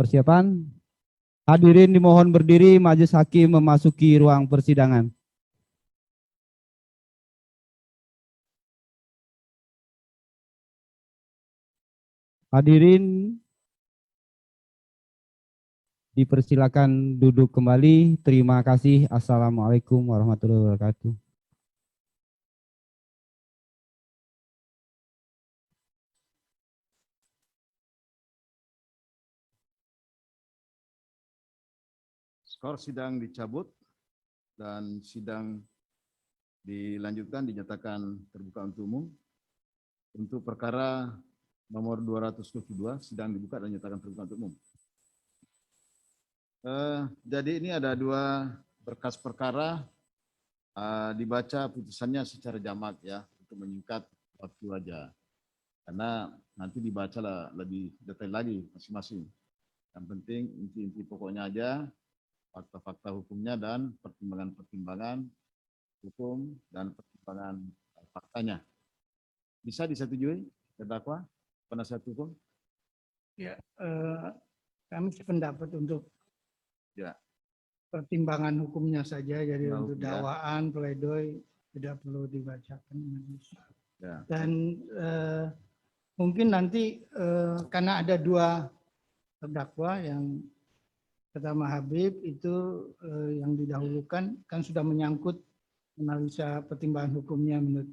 Persiapan. Hadirin dimohon berdiri, majelis hakim memasuki ruang persidangan. Hadirin dipersilakan duduk kembali. Terima kasih. Assalamualaikum warahmatullahi wabarakatuh. Skor sidang dicabut dan sidang dilanjutkan, dinyatakan terbuka untuk umum. Untuk perkara nomor 222 sidang dibuka dan dinyatakan terbuka untuk umum. Jadi ini ada dua berkas perkara, dibaca putusannya secara jamak ya, untuk menyingkat waktu aja. Karena nanti dibaca lah lebih detail lagi masing-masing. Yang penting inti-inti pokoknya aja, fakta-fakta hukumnya dan pertimbangan-pertimbangan hukum dan pertimbangan faktanya. Bisa disetujui terdakwa, penasihat hukum? Ya, kami sependapat untuk Ya. pertimbangan hukumnya saja, jadi Nah, untuk hukum, ya. dakwaan, pledoi tidak perlu dibacakan. Ya. Dan mungkin nanti karena ada dua terdakwa, yang pertama Habib itu yang didahulukan kan sudah menyangkut analisa pertimbangan hukumnya menurut.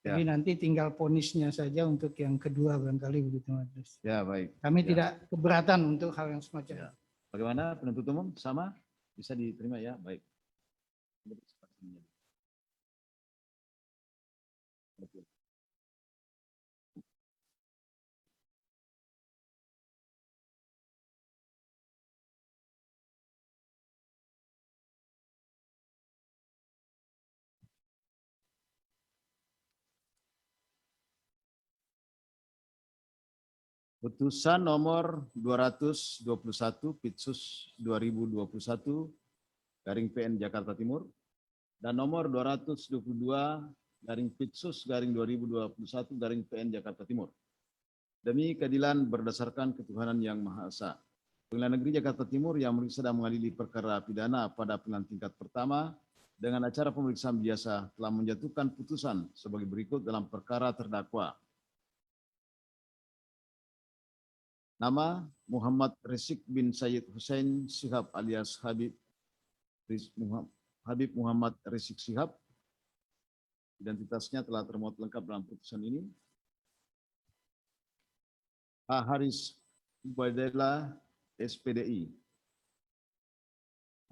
Jadi nanti tinggal vonisnya saja untuk yang kedua barangkali begitu Mas. Ya, baik. Kami Ya. tidak keberatan untuk hal yang semacam. Ya. Bagaimana penuntut umum? Sama? Bisa diterima ya? Baik. Putusan nomor 221 Pitsus 2021 garing PN Jakarta Timur dan nomor 222 garing Pitsus garing 2021 garing PN Jakarta Timur. Demi keadilan berdasarkan ketuhanan yang Maha Esa. Pengadilan Negeri Jakarta Timur yang memeriksa dan mengadili perkara pidana pada pengadilan tingkat pertama dengan acara pemeriksaan biasa telah menjatuhkan putusan sebagai berikut dalam perkara terdakwa. Nama Muhammad Rizik bin Sayyid Hussein Shihab alias Habib Muhammad Rizik Shihab. Identitasnya telah termuat lengkap dalam putusan ini. H. Haris Ubaidillah SPDI.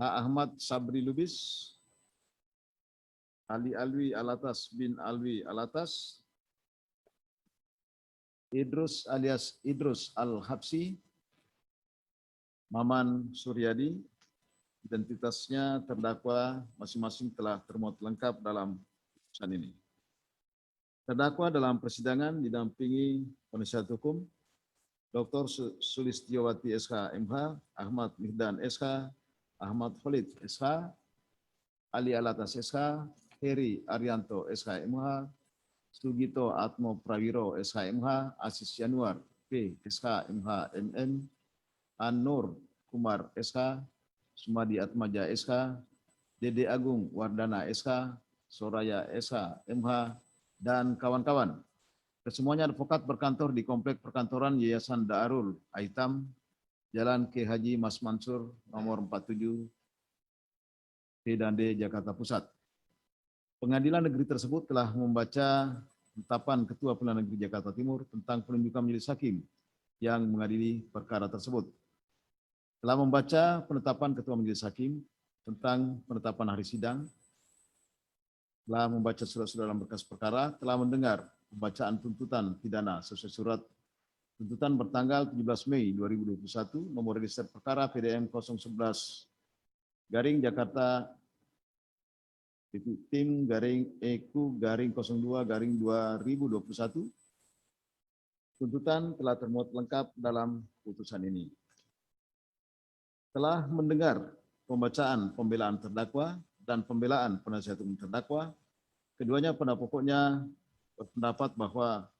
H. Ahmad Sabri Lubis. Ali Alwi Alatas bin Alwi Alatas. Idrus alias Idrus Al-Habsi. Maman Suryadi. Identitasnya terdakwa masing-masing telah termuat lengkap dalam putusan ini. Terdakwa dalam persidangan didampingi penasihat hukum Dr. Sulistiowati SH MH, Ahmad Mihdan SH, Ahmad Khalid SH, Ali Alatas SH, Heri Arianto SH MH, Sugito Atmo Prawiro SH MH, Asis Januar P SH MH MM, An-Nur Kumar SH, Sumadi Atmaja SH, Dede Agung Wardana SH, Soraya SH MH, dan kawan-kawan. Kesemuanya advokat berkantor di Komplek Perkantoran Yayasan Daarul Aitam, Jalan K. Haji Mas Mansur, nomor 47, P dan D, Jakarta Pusat. Pengadilan negeri tersebut telah membaca penetapan Ketua Pengadilan Negeri Jakarta Timur tentang penunjukan majelis hakim yang mengadili perkara tersebut. Telah membaca penetapan Ketua Majelis Hakim tentang penetapan hari sidang, telah membaca surat-surat dalam berkas perkara, telah mendengar pembacaan tuntutan pidana sesuai surat tuntutan bertanggal 17 Mei 2021 nomor register perkara PDM 011 garing Jakarta tim garing EQ garing 02 garing 2021. Tuntutan telah termuat lengkap dalam putusan ini. Telah mendengar pembacaan pembelaan terdakwa dan pembelaan penasihat hukum terdakwa, keduanya pada pokoknya berpendapat bahwa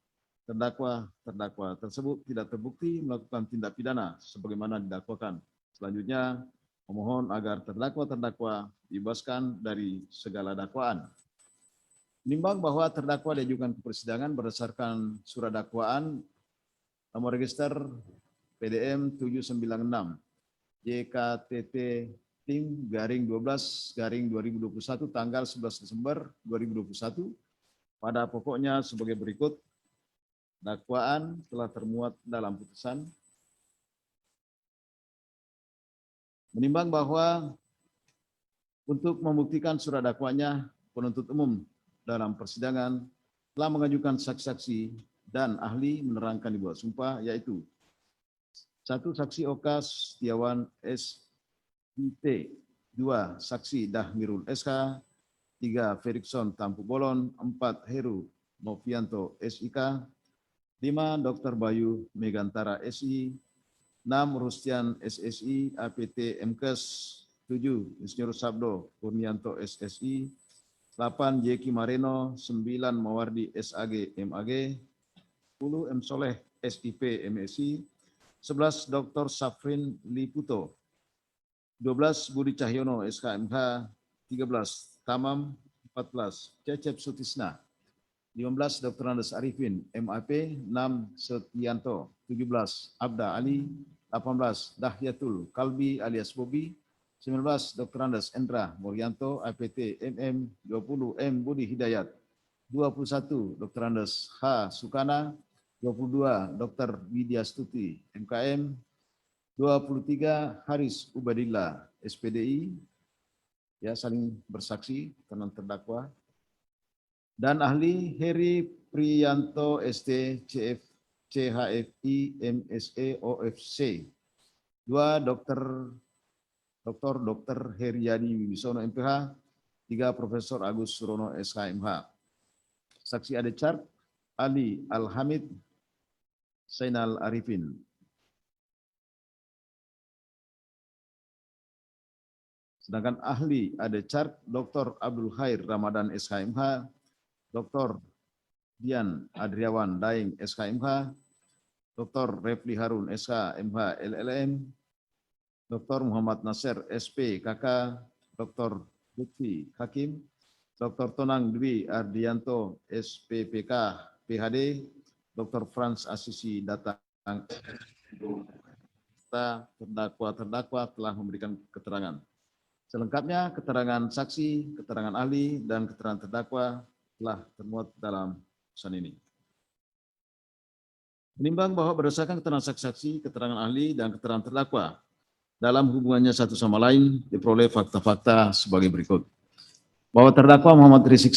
terdakwa tersebut tidak terbukti melakukan tindak pidana sebagaimana didakwakan. Selanjutnya, memohon agar terdakwa dibebaskan dari segala dakwaan. Menimbang bahwa terdakwa diajukan ke persidangan berdasarkan surat dakwaan nomor register PDM 796 JKTT Tim garing 12 garing 2021 tanggal 11 Desember 2021 pada pokoknya sebagai berikut. Dakwaan telah termuat dalam putusan. Menimbang bahwa untuk membuktikan surat dakwaannya, penuntut umum dalam persidangan telah mengajukan saksi-saksi dan ahli menerangkan di bawah sumpah, yaitu 1. Saksi Okas Setiawan SIT, 2. Saksi Dahmirul SH, 3. Ferikson Tampu Bolon, 4. Heru Novianto SIK, 5. Dr. Bayu Megantara SI, 6. Rustian SSI APT MKes, 7. Insinyur Sabdo Kurnianto SSI, 8. Jeki Mareno, 9. Mawardi SAG MAG, 10. M. Soleh SIP MSI, 11. Dr. Safrin Liputo, 12. Budi Cahyono SKMH, 13. Tamam, 14. Cecep Sutisna, 15. Dr. Andes Arifin MAP, 6. Setianto, 17. Abda Ali, 18. Dahyatul Kalbi alias Bobi, 19. Dr. Andes Endra Morianto APT MM, 20. M. Budi Hidayat, 21. Dr. Andes H. Sukana, 22. Dr. Widya Stuti MKM, 23. Haris Ubadillah SPDI, ya saling bersaksi teman terdakwa, dan ahli Heri Priyanto ST CF CHFI MSE OFC, 2. Dr. Heriadi Wibisono MPH, 3. Profesor Agus Surono SKMH. Saksi Adechar Ali Alhamid Zainal Arifin. Sedangkan ahli Adechar Dr. Abdul Khair Ramadan SKMH, Dr. Dian Adriawan Daeng SKMH, Dr. Refli Harun SKMH LLM, Dr. Muhammad Nasir SP KK, Dr. Lutfi Hakim, Dr. Tonang Dwi Ardianto SPPK PhD, Dr. Franz Asisi datang. Terdakwa telah memberikan keterangan. Selengkapnya keterangan saksi, keterangan ahli, dan keterangan terdakwa telah termuat dalam putusan ini. Menimbang bahwa berdasarkan keterangan saksi, keterangan ahli, dan keterangan terdakwa dalam hubungannya satu sama lain diperoleh fakta-fakta sebagai berikut. Bahwa terdakwa Muhammad Rizik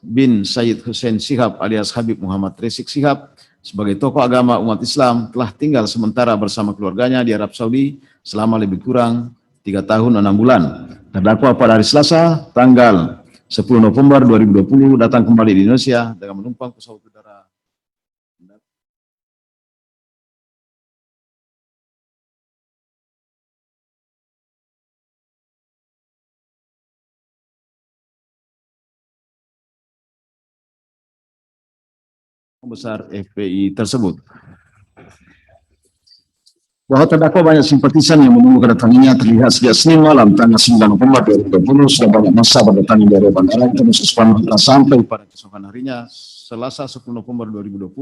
bin Said Hussein Shihab alias Habib Muhammad Rizik Shihab sebagai tokoh agama umat Islam telah tinggal sementara bersama keluarganya di Arab Saudi selama lebih kurang 3 tahun 6 bulan. Terdakwa pada hari Selasa tanggal 10 November 2020 datang kembali di Indonesia dengan menumpang pesawat udara besar FPI tersebut. Bahwa terdakwa banyak simpatisan yang menunggu kedatangannya terlihat sejak Senin malam tanggal 9 November 2020 sudah banyak masa berdatangan dari bandara terus sampai pada keesokan harinya Selasa 10 November 2020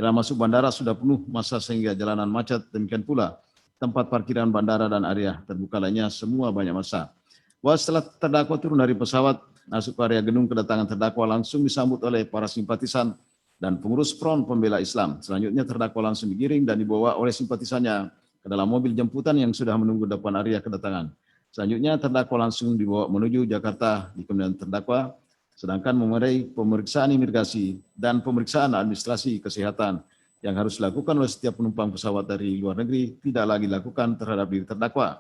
jalan masuk bandara sudah penuh masa sehingga jalanan macet, demikian pula tempat parkiran bandara dan area terbuka lainnya semua banyak masa. Bahwa setelah terdakwa turun dari pesawat masuk ke area gedung kedatangan terdakwa langsung disambut oleh para simpatisan dan pengurus Front Pembela Islam. Selanjutnya terdakwa langsung digiring dan dibawa oleh simpatisannya ke dalam mobil jemputan yang sudah menunggu depan area kedatangan. Selanjutnya terdakwa langsung dibawa menuju Jakarta di kemudian terdakwa, sedangkan memadai pemeriksaan imigrasi dan pemeriksaan administrasi kesehatan yang harus dilakukan oleh setiap penumpang pesawat dari luar negeri tidak lagi dilakukan terhadap diri terdakwa.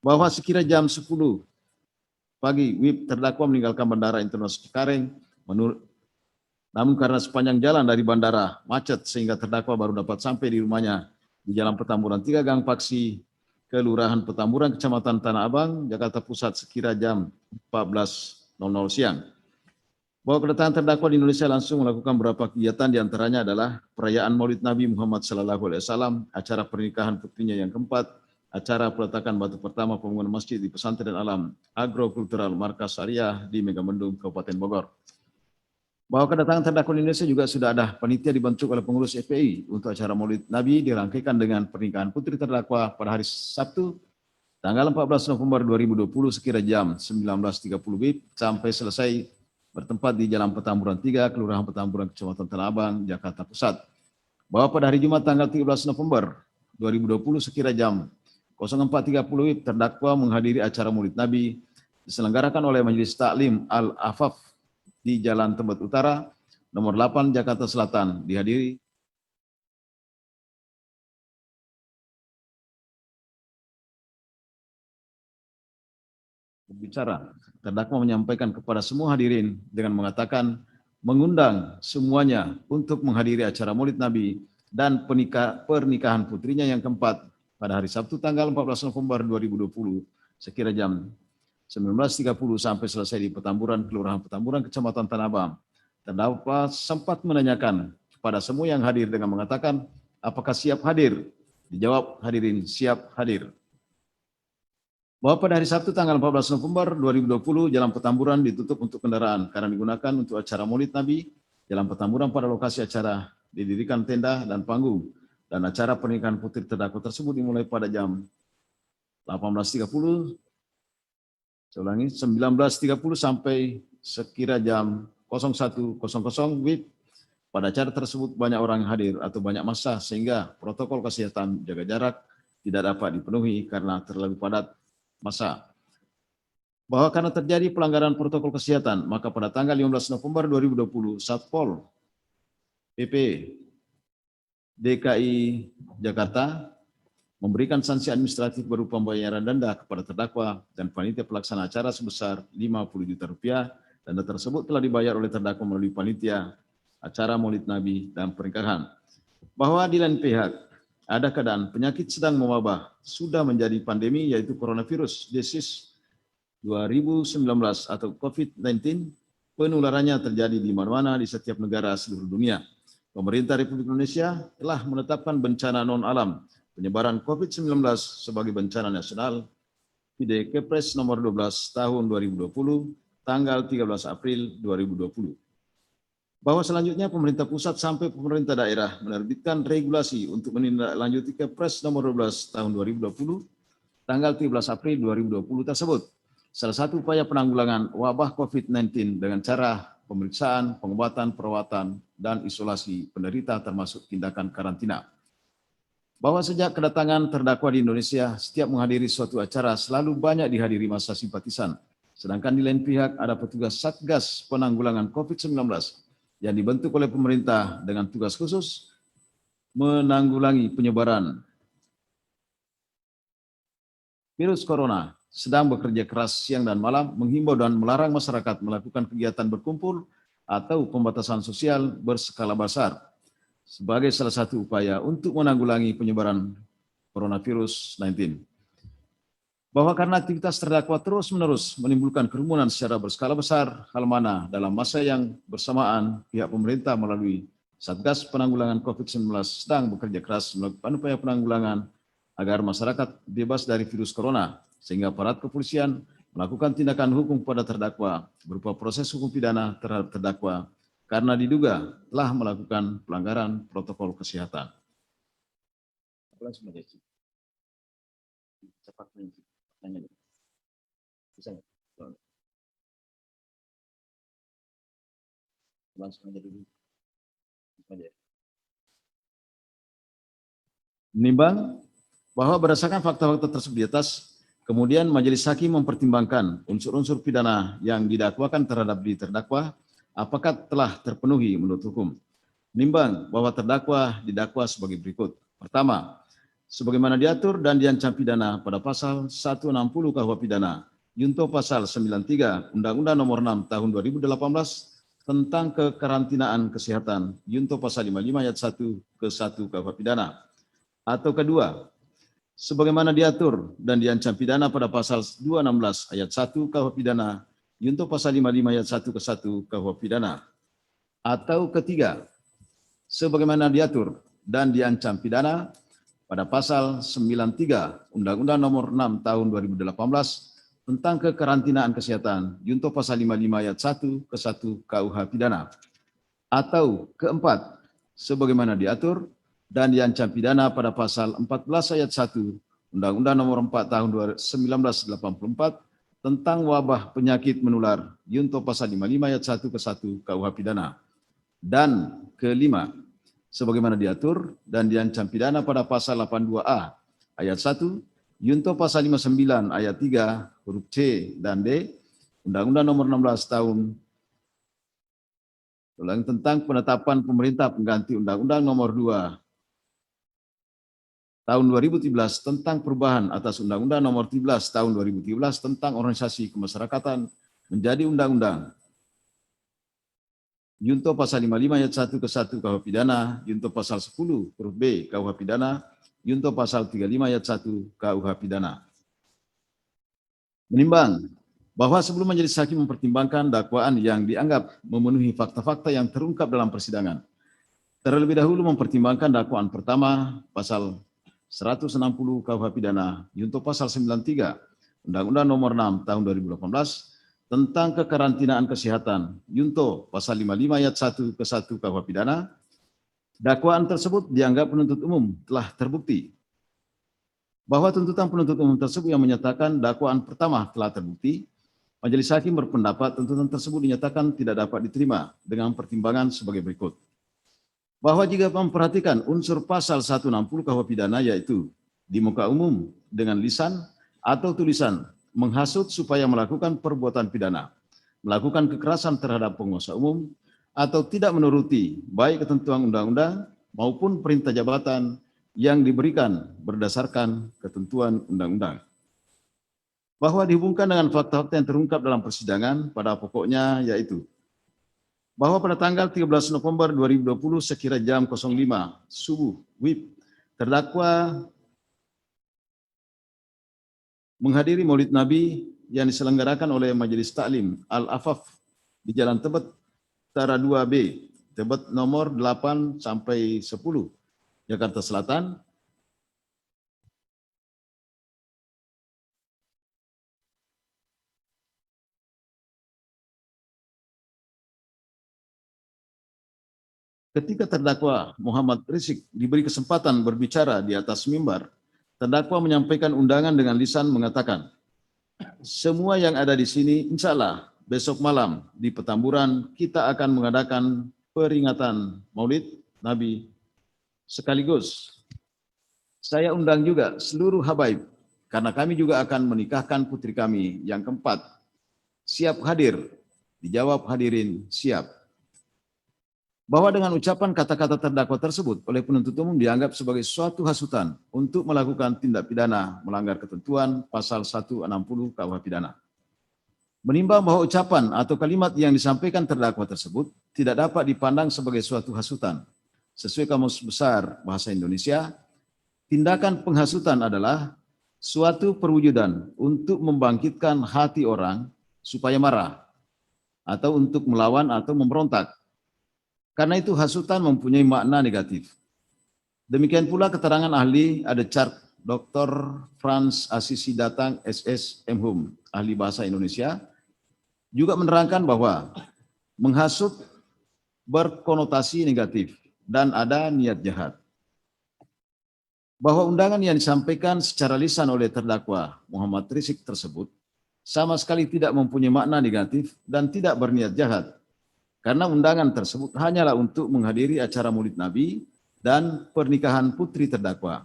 Bahwa sekira jam 10 pagi WIB terdakwa meninggalkan Bandara Internasional Cengkareng namun karena sepanjang jalan dari bandara macet sehingga terdakwa baru dapat sampai di rumahnya di Jalan Petamburan 3 Gang Paksi, Kelurahan Petamburan, Kecamatan Tanah Abang, Jakarta Pusat sekira jam 14.00 siang. Bahwa kedatangan terdakwa di Indonesia langsung melakukan beberapa kegiatan, diantaranya adalah perayaan Maulid Nabi Muhammad SAW, acara pernikahan putrinya yang keempat, acara peletakan batu pertama pembangunan masjid di Pesantren Alam Agrokultural Markas Syariah di Megamendung, Kabupaten Bogor. Bahwa kedatangan terdakwa di Indonesia juga sudah ada panitia dibentuk oleh pengurus FPI untuk acara Maulid Nabi dirangkaikan dengan pernikahan putri terdakwa pada hari Sabtu tanggal 14 November 2020 sekira jam 19.30 WIB sampai selesai bertempat di Jalan Petamburan 3, Kelurahan Petamburan, Kecamatan Tanah Abang, Jakarta Pusat. Bahwa pada hari Jumat tanggal 13 November 2020 sekira jam 04.30 WIB terdakwa menghadiri acara Maulid Nabi diselenggarakan oleh Majelis Taklim Al-Afaf di Jalan Tebet Utara, nomor 8, Jakarta Selatan, dihadiri berbicara. Terdakwa menyampaikan kepada semua hadirin dengan mengatakan mengundang semuanya untuk menghadiri acara Maulid Nabi dan pernikahan putrinya yang keempat pada hari Sabtu tanggal 14 November 2020 sekira jam 19.30 sampai selesai di Petamburan, Kelurahan Petamburan, Kecamatan Tanah Abang. Terdakwa sempat menanyakan kepada semua yang hadir dengan mengatakan, apakah siap hadir? Dijawab, hadirin siap hadir. Bahwa pada hari Sabtu tanggal 14 November 2020, Jalan Petamburan ditutup untuk kendaraan karena digunakan untuk acara Maulid Nabi. Jalan Petamburan pada lokasi acara didirikan tenda dan panggung, dan acara pernikahan putri terdakwa tersebut dimulai pada jam 18.30, 19.30 sampai sekira jam 01.00 WIB. Pada acara tersebut banyak orang yang hadir atau banyak massa sehingga protokol kesehatan jaga jarak tidak dapat dipenuhi karena terlalu padat massa. Bahwa karena terjadi pelanggaran protokol kesehatan, maka pada tanggal 15 November 2020, Satpol PP DKI Jakarta memberikan sanksi administratif berupa pembayaran denda kepada terdakwa dan panitia pelaksana acara sebesar Rp50 juta, denda tersebut telah dibayar oleh terdakwa melalui panitia acara Maulid Nabi dan pernikahan. Bahwa di lain pihak ada keadaan penyakit sedang mewabah sudah menjadi pandemi, yaitu coronavirus disease 2019 atau COVID-19. Penularannya terjadi di mana-mana di setiap negara seluruh dunia. Pemerintah Republik Indonesia telah menetapkan bencana non-alam penyebaran COVID-19 sebagai bencana nasional di Kepres nomor 12 tahun 2020 tanggal 13 April 2020. Bahwa selanjutnya pemerintah pusat sampai pemerintah daerah menerbitkan regulasi untuk menindaklanjuti Kepres nomor 12 tahun 2020 tanggal 13 April 2020 tersebut. Salah satu upaya penanggulangan wabah COVID-19 dengan cara pemeriksaan, pengobatan, perawatan, dan isolasi penderita termasuk tindakan karantina. Bahwa sejak kedatangan terdakwa di Indonesia, setiap menghadiri suatu acara selalu banyak dihadiri massa simpatisan. Sedangkan di lain pihak ada petugas Satgas Penanggulangan COVID-19 yang dibentuk oleh pemerintah dengan tugas khusus menanggulangi penyebaran virus corona, sedang bekerja keras siang dan malam menghimbau dan melarang masyarakat melakukan kegiatan berkumpul atau pembatasan sosial berskala besar sebagai salah satu upaya untuk menanggulangi penyebaran coronavirus 19. Bahwa karena aktivitas terdakwa terus-menerus menimbulkan kerumunan secara berskala besar, hal mana dalam masa yang bersamaan pihak pemerintah melalui Satgas Penanggulangan COVID-19 sedang bekerja keras melakukan upaya penanggulangan agar masyarakat bebas dari virus corona, sehingga aparat kepolisian melakukan tindakan hukum kepada terdakwa berupa proses hukum pidana terhadap terdakwa karena diduga telah melakukan pelanggaran protokol kesehatan. Menimbang bahwa berdasarkan fakta-fakta tersebut di atas, kemudian majelis hakim mempertimbangkan unsur-unsur pidana yang didakwakan terhadap terdakwa apakah telah terpenuhi menurut hukum. Menimbang bahwa terdakwa didakwa sebagai berikut. Pertama, sebagaimana diatur dan diancam pidana pada pasal 160 KUH pidana, junto pasal 93 Undang-Undang Nomor 6 Tahun 2018 tentang kekarantinaan kesehatan, junto pasal 55 ayat 1 ke 1 KUH pidana. Atau kedua, sebagaimana diatur dan diancam pidana pada pasal 216 ayat 1 KUH pidana, Junto pasal 55 ayat 1 ke 1 KUH pidana. Atau ketiga, sebagaimana diatur dan diancam pidana pada pasal 93 Undang-Undang Nomor 6 Tahun 2018 tentang kekarantinaan kesehatan, junto pasal 55 ayat 1 ke 1 KUH pidana. Atau keempat, sebagaimana diatur dan diancam pidana pada pasal 14 ayat 1 Undang-Undang Nomor 4 Tahun 1984 tentang wabah penyakit menular, junto pasal 55 ayat 1 ke 1 KUH pidana. Dan kelima, sebagaimana diatur dan diancam pidana pada pasal 82A ayat 1 junto pasal 59 ayat 3 huruf C dan D Undang-Undang Nomor 16 Tahun tentang penetapan pemerintah pengganti Undang-Undang Nomor 2 Tahun 2013 tentang perubahan atas Undang-Undang Nomor 13 Tahun 2013 tentang organisasi kemasyarakatan menjadi undang-undang. Junto pasal 55 ayat 1 ke 1 KUH pidana, junto pasal 10 huruf B KUH pidana, junto pasal 35 ayat 1 KUH pidana. Menimbang bahwa sebelum majelis hakim mempertimbangkan dakwaan yang dianggap memenuhi fakta-fakta yang terungkap dalam persidangan, terlebih dahulu mempertimbangkan dakwaan pertama pasal 160 KUH pidana, junto pasal 93 Undang-Undang Nomor 6 Tahun 2018 tentang kekarantinaan kesehatan, junto pasal 55 ayat 1 ke 1 KUH pidana, dakwaan tersebut dianggap penuntut umum telah terbukti. Bahwa tuntutan penuntut umum tersebut yang menyatakan dakwaan pertama telah terbukti, majelis hakim berpendapat tuntutan tersebut dinyatakan tidak dapat diterima dengan pertimbangan sebagai berikut. Bahwa jika memperhatikan unsur pasal 160 KUH pidana yaitu di muka umum dengan lisan atau tulisan menghasut supaya melakukan perbuatan pidana, melakukan kekerasan terhadap penguasa umum, atau tidak menuruti baik ketentuan undang-undang maupun perintah jabatan yang diberikan berdasarkan ketentuan undang-undang. Bahwa dihubungkan dengan fakta-fakta yang terungkap dalam persidangan pada pokoknya yaitu bahwa pada tanggal 13 November 2020 sekira jam 05 subuh WIB, terdakwa menghadiri Maulid Nabi yang diselenggarakan oleh Majelis Taklim Al-Afaf di Jalan Tebet, Utara 2B, Tebet nomor 8 sampai 10, Jakarta Selatan. Ketika terdakwa Muhammad Rizik diberi kesempatan berbicara di atas mimbar, terdakwa menyampaikan undangan dengan lisan mengatakan, semua yang ada di sini insya Allah besok malam di Petamburan kita akan mengadakan peringatan Maulid Nabi sekaligus. Saya undang juga seluruh habaib karena kami juga akan menikahkan putri kami yang keempat. Siap hadir? Dijawab hadirin siap. Bahwa dengan ucapan kata-kata terdakwa tersebut oleh penuntut umum dianggap sebagai suatu hasutan untuk melakukan tindak pidana melanggar ketentuan pasal 160 KUH pidana. Menimbang bahwa ucapan atau kalimat yang disampaikan terdakwa tersebut tidak dapat dipandang sebagai suatu hasutan. Sesuai Kamus Besar Bahasa Indonesia, tindakan penghasutan adalah suatu perwujudan untuk membangkitkan hati orang supaya marah atau untuk melawan atau memberontak. Karena itu hasutan mempunyai makna negatif. Demikian pula keterangan ahli Adecart Dr. Franz Assisi Datang SS MHum, ahli bahasa Indonesia, juga menerangkan bahwa menghasut berkonotasi negatif dan ada niat jahat. Bahwa undangan yang disampaikan secara lisan oleh terdakwa Muhammad Rizik tersebut sama sekali tidak mempunyai makna negatif dan tidak berniat jahat. Karena undangan tersebut hanyalah untuk menghadiri acara Maulid Nabi dan pernikahan putri terdakwa.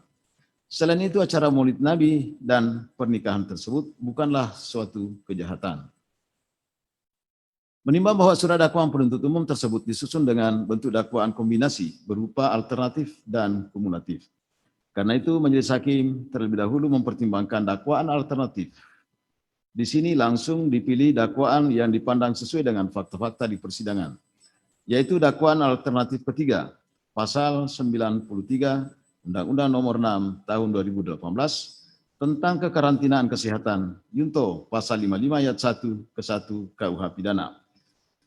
Selain itu acara Maulid Nabi dan pernikahan tersebut bukanlah suatu kejahatan. Menimbang bahwa surat dakwaan penuntut umum tersebut disusun dengan bentuk dakwaan kombinasi berupa alternatif dan kumulatif. Karena itu majelis hakim terlebih dahulu mempertimbangkan dakwaan alternatif. Di sini langsung dipilih dakwaan yang dipandang sesuai dengan fakta-fakta di persidangan, yaitu dakwaan alternatif ketiga, pasal 93 Undang-Undang Nomor 6 Tahun 2018 tentang kekarantinaan kesehatan Yunto pasal 55 ayat 1 ke 1 KUH pidana.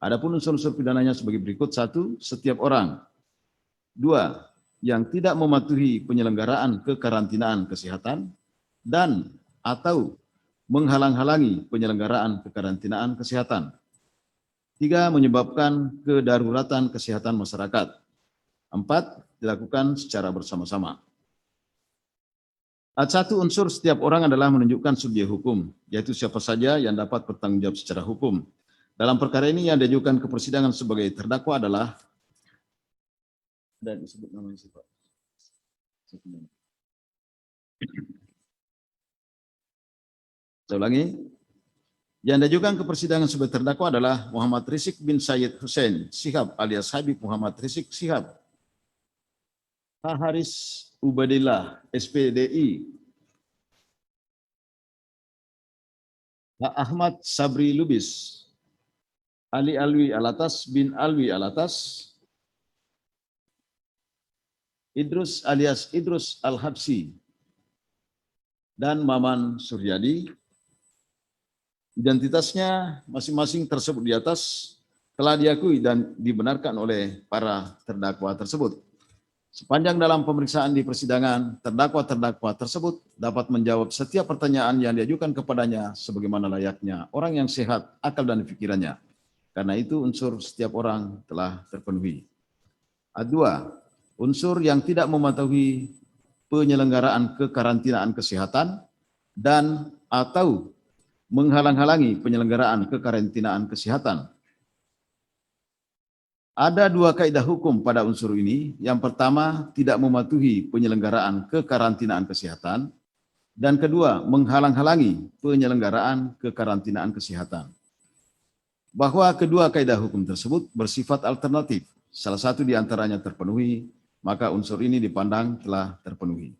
Adapun unsur-unsur pidananya sebagai berikut: 1. Setiap orang. 2. Yang tidak mematuhi penyelenggaraan kekarantinaan kesehatan dan atau menghalang-halangi penyelenggaraan kekarantinaan kesehatan. 3. Menyebabkan kedaruratan kesehatan masyarakat. 4. Dilakukan secara bersama-sama. Ayat 1, unsur setiap orang adalah menunjukkan subjek hukum, yaitu siapa saja yang dapat bertanggung jawab secara hukum. Dalam perkara ini yang diajukan ke persidangan sebagai terdakwa adalah, dan disebut namanya siapa? Saya ulangi. Yang diajukan ke persidangan sebagai terdakwa adalah Muhammad Rizik bin Syed Hussein Shihab alias Habib Muhammad Rizik Shihab, Haris Ubadillah SPDI, Ahmad Sabri Lubis, Ali Alwi Alatas bin Alwi Alatas, Idrus alias Idrus Al-Habsi, dan Maman Suryadi. Identitasnya masing-masing tersebut di atas telah diakui dan dibenarkan oleh para terdakwa tersebut. Sepanjang dalam pemeriksaan di persidangan, terdakwa-terdakwa tersebut dapat menjawab setiap pertanyaan yang diajukan kepadanya sebagaimana layaknya orang yang sehat akal dan pikirannya. Karena itu unsur setiap orang telah terpenuhi. 2. Unsur yang tidak mematuhi penyelenggaraan kekarantinaan kesehatan dan atau menghalang-halangi penyelenggaraan kekarantinaan kesehatan. Ada 2 kaidah hukum pada unsur ini. Yang pertama, tidak mematuhi penyelenggaraan kekarantinaan kesehatan, dan kedua, menghalang-halangi penyelenggaraan kekarantinaan kesehatan. Bahwa kedua kaidah hukum tersebut bersifat alternatif, salah satu di antaranya terpenuhi, maka unsur ini dipandang telah terpenuhi.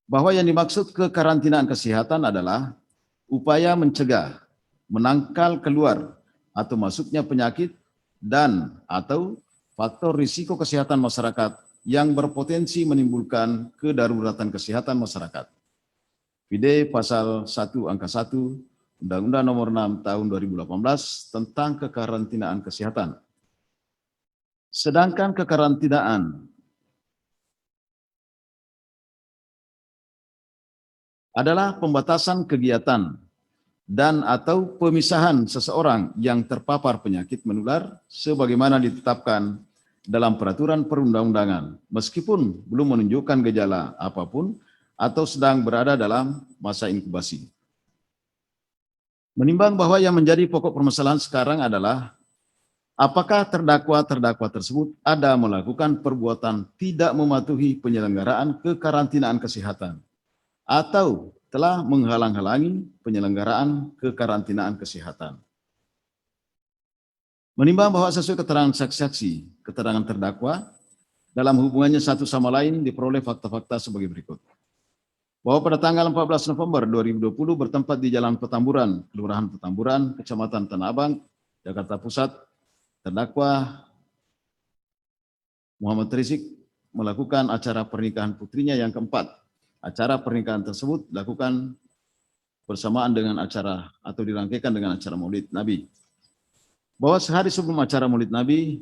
Bahwa yang dimaksud kekarantinaan kesehatan adalah upaya mencegah, menangkal keluar atau masuknya penyakit dan atau faktor risiko kesehatan masyarakat yang berpotensi menimbulkan kedaruratan kesehatan masyarakat. PD pasal 1 angka 1 Undang-Undang Nomor 6 Tahun 2018 tentang kekarantinaan kesehatan. Sedangkan kekarantinaan adalah pembatasan kegiatan dan atau pemisahan seseorang yang terpapar penyakit menular sebagaimana ditetapkan dalam peraturan perundang-undangan meskipun belum menunjukkan gejala apapun atau sedang berada dalam masa inkubasi. Menimbang bahwa yang menjadi pokok permasalahan sekarang adalah apakah terdakwa-terdakwa tersebut ada melakukan perbuatan tidak mematuhi penyelenggaraan kekarantinaan kesehatan atau telah menghalang-halangi penyelenggaraan kekarantinaan kesehatan. Menimbang bahwa sesuai keterangan saksi-saksi, keterangan terdakwa dalam hubungannya satu sama lain diperoleh fakta-fakta sebagai berikut. Bahwa pada tanggal 14 November 2020 bertempat di Jalan Petamburan, Kelurahan Petamburan, Kecamatan Tanah Abang, Jakarta Pusat, terdakwa Muhammad Rizik melakukan acara pernikahan putrinya yang keempat. Acara pernikahan tersebut dilakukan bersamaan dengan acara atau dirangkaikan dengan acara Maulid Nabi. Bahwa sehari sebelum acara Maulid Nabi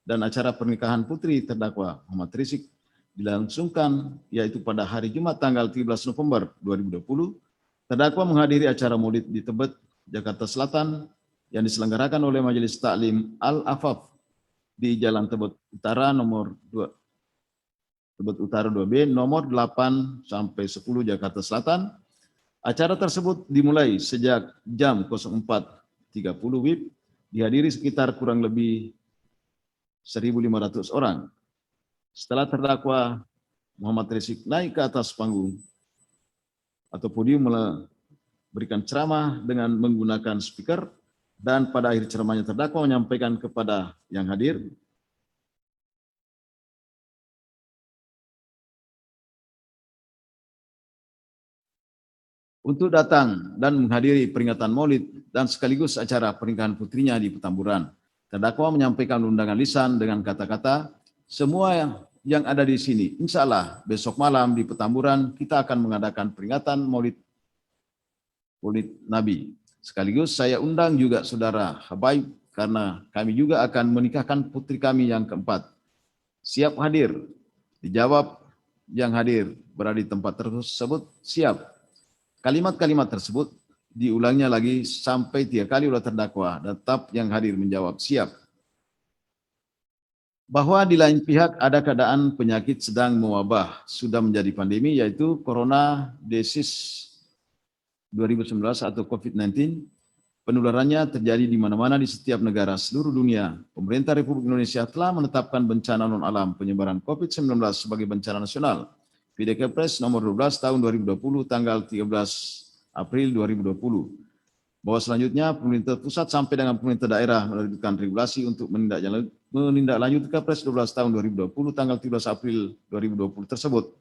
dan acara pernikahan putri terdakwa Muhammad Rizik dilangsungkan, yaitu pada hari Jumat tanggal 13 November 2020, terdakwa menghadiri acara Maulid di Tebet, Jakarta Selatan yang diselenggarakan oleh Majelis Taklim Al-Afaf di Jalan Tebet Utara nomor 2. Tebet Utara 2B nomor 8 sampai 10 Jakarta Selatan. Acara tersebut dimulai sejak jam 04.30 WIB, dihadiri sekitar kurang lebih 1.500 orang. Setelah terdakwa Muhammad Rizik naik ke atas panggung atau podium memberikan ceramah dengan menggunakan speaker, dan pada akhir ceramahnya terdakwa menyampaikan kepada yang hadir, untuk datang dan menghadiri peringatan Maulid dan sekaligus acara pernikahan putrinya di Petamburan. Terdakwa menyampaikan undangan lisan dengan kata-kata, semua yang ada di sini, insya Allah besok malam di Petamburan kita akan mengadakan peringatan Maulid Nabi. Sekaligus saya undang juga saudara Habaib karena kami juga akan menikahkan putri kami yang keempat. Siap hadir? Dijawab yang hadir berada di tempat tersebut siap. Kalimat-kalimat tersebut diulangnya lagi sampai 3 kali oleh terdakwa dan tetap yang hadir menjawab siap. Bahwa di lain pihak ada keadaan penyakit sedang mewabah, sudah menjadi pandemi yaitu Corona Disease 2019 atau COVID-19. Penularannya terjadi di mana-mana di setiap negara seluruh dunia. Pemerintah Republik Indonesia telah menetapkan bencana non-alam penyebaran COVID-19 sebagai bencana nasional. Kepres nomor 12 tahun 2020 tanggal 13 April 2020. Bahwa selanjutnya pemerintah pusat sampai dengan pemerintah daerah menerbitkan regulasi untuk menindaklanjuti Kepres 12 tahun 2020 tanggal 13 April 2020 tersebut.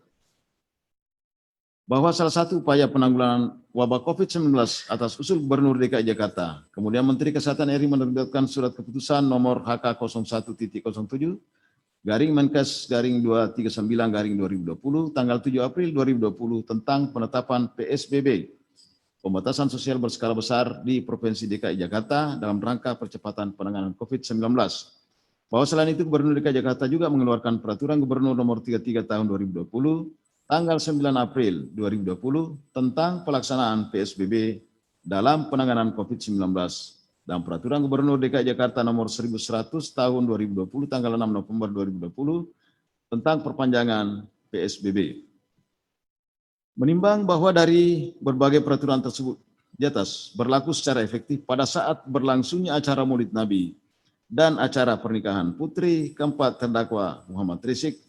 Bahwa salah satu upaya penanggulangan wabah COVID-19 atas usul Gubernur DKI Jakarta, kemudian Menteri Kesehatan RI menerbitkan surat keputusan nomor HK 01.07 garing Menkes garing 239 garing 2020 tanggal 7 April 2020 tentang penetapan PSBB, pembatasan sosial berskala besar di Provinsi DKI Jakarta dalam rangka percepatan penanganan COVID-19. Bahwa selain itu Gubernur DKI Jakarta juga mengeluarkan peraturan Gubernur nomor 33 tahun 2020 tanggal 9 April 2020 tentang pelaksanaan PSBB dalam penanganan COVID-19 dan peraturan Gubernur DKI Jakarta nomor 1100 tahun 2020 tanggal 6 November 2020 tentang perpanjangan PSBB. Menimbang bahwa dari berbagai peraturan tersebut di atas berlaku secara efektif pada saat berlangsungnya acara Maulid Nabi dan acara pernikahan putri keempat terdakwa Muhammad Rizik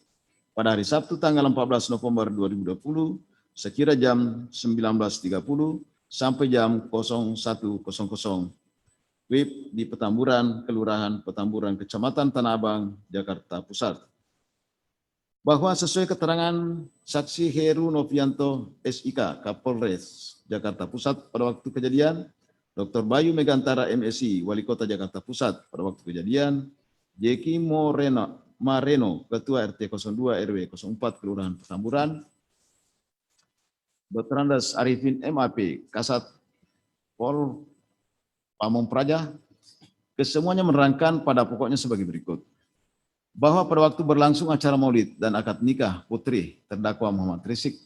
pada hari Sabtu tanggal 14 November 2020 sekira jam 19.30 sampai jam 01.00 WIB di Petamburan, Kelurahan Petamburan, Kecamatan Tanah Abang, Jakarta Pusat. Bahwa sesuai keterangan saksi Heru Novianto SIK, Kapolres Jakarta Pusat pada waktu kejadian, Dr. Bayu Megantara MSI, Wali Kota Jakarta Pusat pada waktu kejadian, Jeki Mareno, Ketua RT 02 RW 04 Kelurahan Petamburan, Dr. Andes Arifin MAP, Kasat Pol Pamong Praja, kesemuanya menerangkan pada pokoknya sebagai berikut. Bahwa pada waktu berlangsung acara maulid dan akad nikah putri terdakwa Muhammad Rizik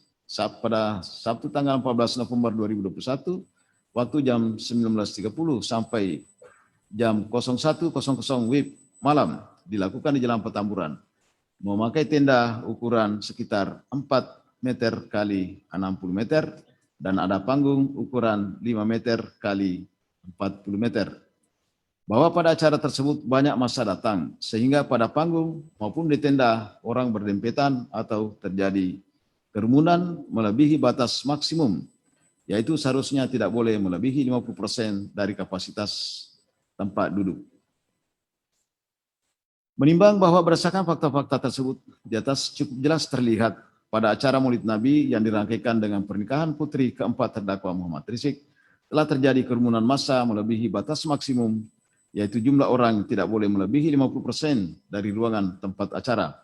pada Sabtu tanggal 14 November 2021, waktu jam 19.30 sampai jam 01.00 WIB malam dilakukan di Jalan Petamburan, memakai tenda ukuran sekitar 4 meter kali 60 meter dan ada panggung ukuran 5 meter kali 40 meter. Bahwa pada acara tersebut banyak massa datang, sehingga pada panggung maupun di tenda orang berdempetan atau terjadi kerumunan melebihi batas maksimum, yaitu seharusnya tidak boleh melebihi 50% dari kapasitas tempat duduk. Menimbang bahwa berdasarkan fakta-fakta tersebut di atas cukup jelas terlihat pada acara Maulid Nabi yang dirangkaikan dengan pernikahan putri keempat terdakwa Muhammad Rizik telah terjadi kerumunan massa melebihi batas maksimum, yaitu jumlah orang tidak boleh melebihi 50% dari ruangan tempat acara.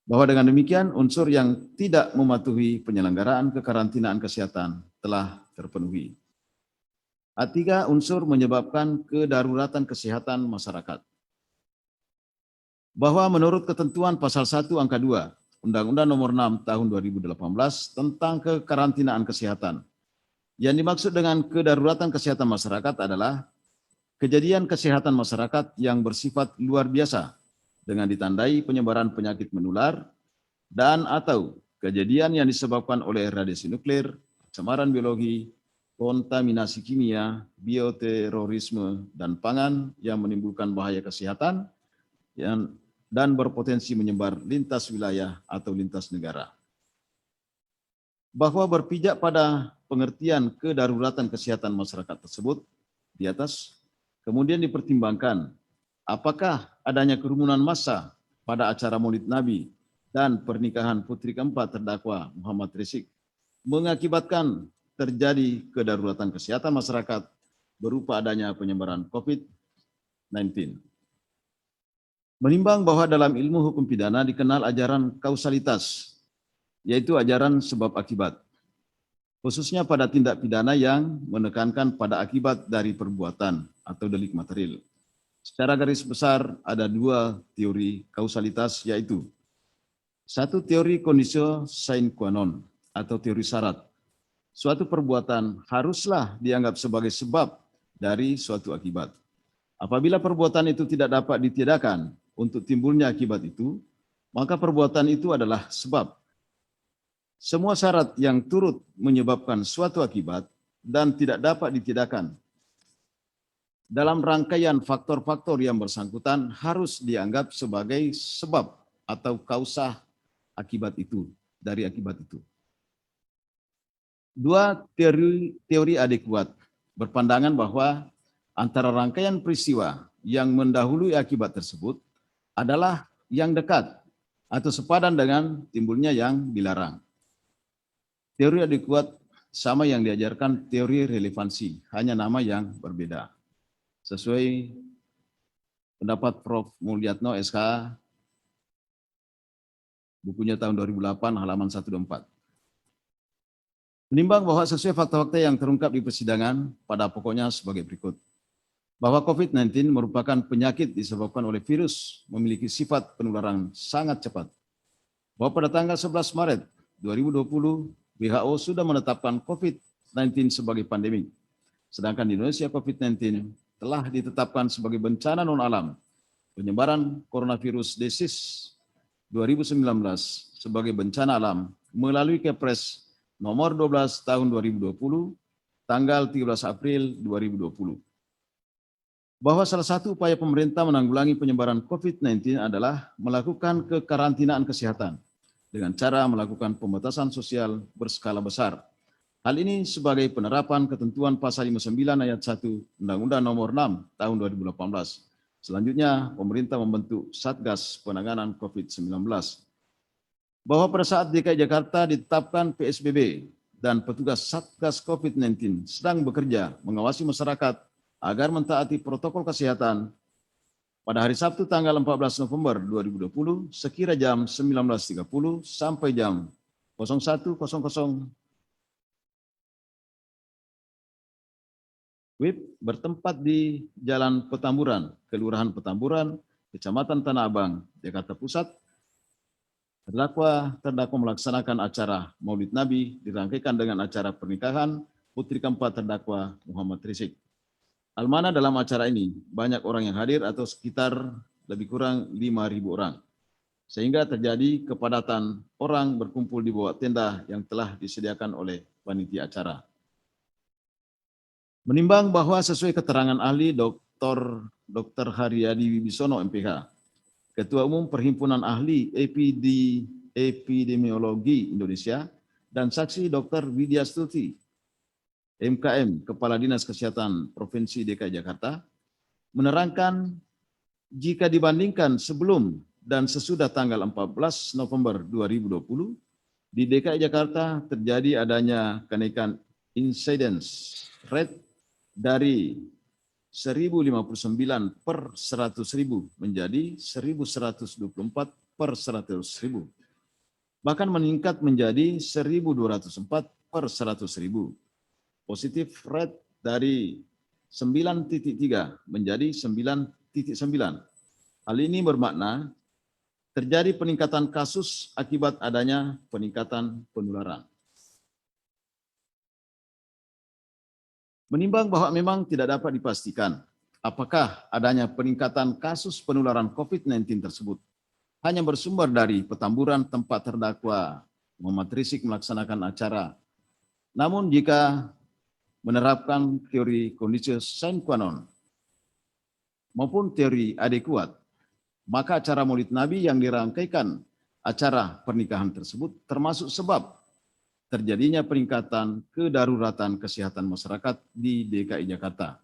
Bahwa dengan demikian unsur yang tidak mematuhi penyelenggaraan kekarantinaan kesehatan telah terpenuhi. A3, unsur menyebabkan kedaruratan kesehatan masyarakat. Bahwa menurut ketentuan pasal 1 angka 2 Undang-Undang Nomor 6 Tahun 2018 tentang kekarantinaan kesehatan, yang dimaksud dengan kedaruratan kesehatan masyarakat adalah kejadian kesehatan masyarakat yang bersifat luar biasa dengan ditandai penyebaran penyakit menular dan atau kejadian yang disebabkan oleh radiasi nuklir, pencemaran biologi, kontaminasi kimia, bioterorisme, dan pangan yang menimbulkan bahaya kesehatan dan berpotensi menyebar lintas wilayah atau lintas negara. Bahwa berpijak pada pengertian kedaruratan kesehatan masyarakat tersebut di atas, kemudian dipertimbangkan apakah adanya kerumunan massa pada acara Maulid Nabi dan pernikahan putri keempat terdakwa Muhammad Rizik mengakibatkan terjadi kedaruratan kesehatan masyarakat berupa adanya penyebaran COVID-19. Menimbang bahwa dalam ilmu hukum pidana dikenal ajaran kausalitas, yaitu ajaran sebab akibat, khususnya pada tindak pidana yang menekankan pada akibat dari perbuatan atau delik material. Secara garis besar ada dua teori kausalitas, yaitu satu, teori conditio sine qua non atau teori syarat. Suatu perbuatan haruslah dianggap sebagai sebab dari suatu akibat. Apabila perbuatan itu tidak dapat ditiadakan untuk timbulnya akibat itu, maka perbuatan itu adalah sebab. Semua syarat yang turut menyebabkan suatu akibat dan tidak dapat ditiadakan dalam rangkaian faktor-faktor yang bersangkutan harus dianggap sebagai sebab atau kausa akibat itu, dari akibat itu. Dua, teori adekuat berpandangan bahwa antara rangkaian peristiwa yang mendahului akibat tersebut adalah yang dekat atau sepadan dengan timbulnya yang dilarang. Teori adekuat sama yang diajarkan teori relevansi, hanya nama yang berbeda. Sesuai pendapat Prof. Mulyatno SK, bukunya tahun 2008, halaman 124. Menimbang bahwa sesuai fakta-fakta yang terungkap di persidangan, pada pokoknya sebagai berikut. Bahwa COVID-19 merupakan penyakit disebabkan oleh virus memiliki sifat penularan sangat cepat. Bahwa pada tanggal 11 Maret 2020, WHO sudah menetapkan COVID-19 sebagai pandemi. Sedangkan di Indonesia COVID-19 telah ditetapkan sebagai bencana non-alam penyebaran coronavirus disease 2019 sebagai bencana alam melalui Kepres nomor 12 tahun 2020 tanggal 13 April 2020. Bahwa salah satu upaya pemerintah menanggulangi penyebaran COVID-19 adalah melakukan kekarantinaan kesehatan dengan cara melakukan pembatasan sosial berskala besar. Hal ini sebagai penerapan ketentuan pasal 59 ayat 1 Undang-Undang nomor 6 tahun 2018. Selanjutnya, pemerintah membentuk Satgas Penanganan COVID-19. Bahwa pada saat DKI Jakarta ditetapkan PSBB dan petugas Satgas COVID-19 sedang bekerja mengawasi masyarakat agar mentaati protokol kesehatan, pada hari Sabtu tanggal 14 November 2020 sekira jam 19.30 sampai jam 01.00 WIB bertempat di Jalan Petamburan, Kelurahan Petamburan, Kecamatan Tanah Abang, Jakarta Pusat. Terdakwa melaksanakan acara Maulid Nabi dirangkaikan dengan acara pernikahan putri keempat terdakwa Muhammad Rizik. Almana dalam acara ini banyak orang yang hadir atau sekitar lebih kurang 5.000 orang. Sehingga terjadi kepadatan orang berkumpul di bawah tenda yang telah disediakan oleh panitia acara. Menimbang bahwa sesuai keterangan ahli Dr. Haryadi Wibisono MPH, Ketua Umum Perhimpunan Ahli Epidemiologi Indonesia, dan saksi Dr. Widya Stuti, MKM, Kepala Dinas Kesehatan Provinsi DKI Jakarta, menerangkan jika dibandingkan sebelum dan sesudah tanggal 14 November 2020, di DKI Jakarta terjadi adanya kenaikan incidence rate dari 1059 per 100.000 menjadi 1124 per 100.000. Bahkan meningkat menjadi 1204 per 100.000. Positif rate dari 9.3 menjadi 9.9. Hal ini bermakna terjadi peningkatan kasus akibat adanya peningkatan penularan. Menimbang bahwa memang tidak dapat dipastikan apakah adanya peningkatan kasus penularan COVID-19 tersebut hanya bersumber dari Petamburan tempat terdakwa Muhammad Rizik melaksanakan acara. Namun jika menerapkan teori conditio sine qua non maupun teori adekuat, maka acara Maulid Nabi yang dirangkaikan acara pernikahan tersebut termasuk sebab terjadinya peningkatan kedaruratan kesehatan masyarakat di DKI Jakarta.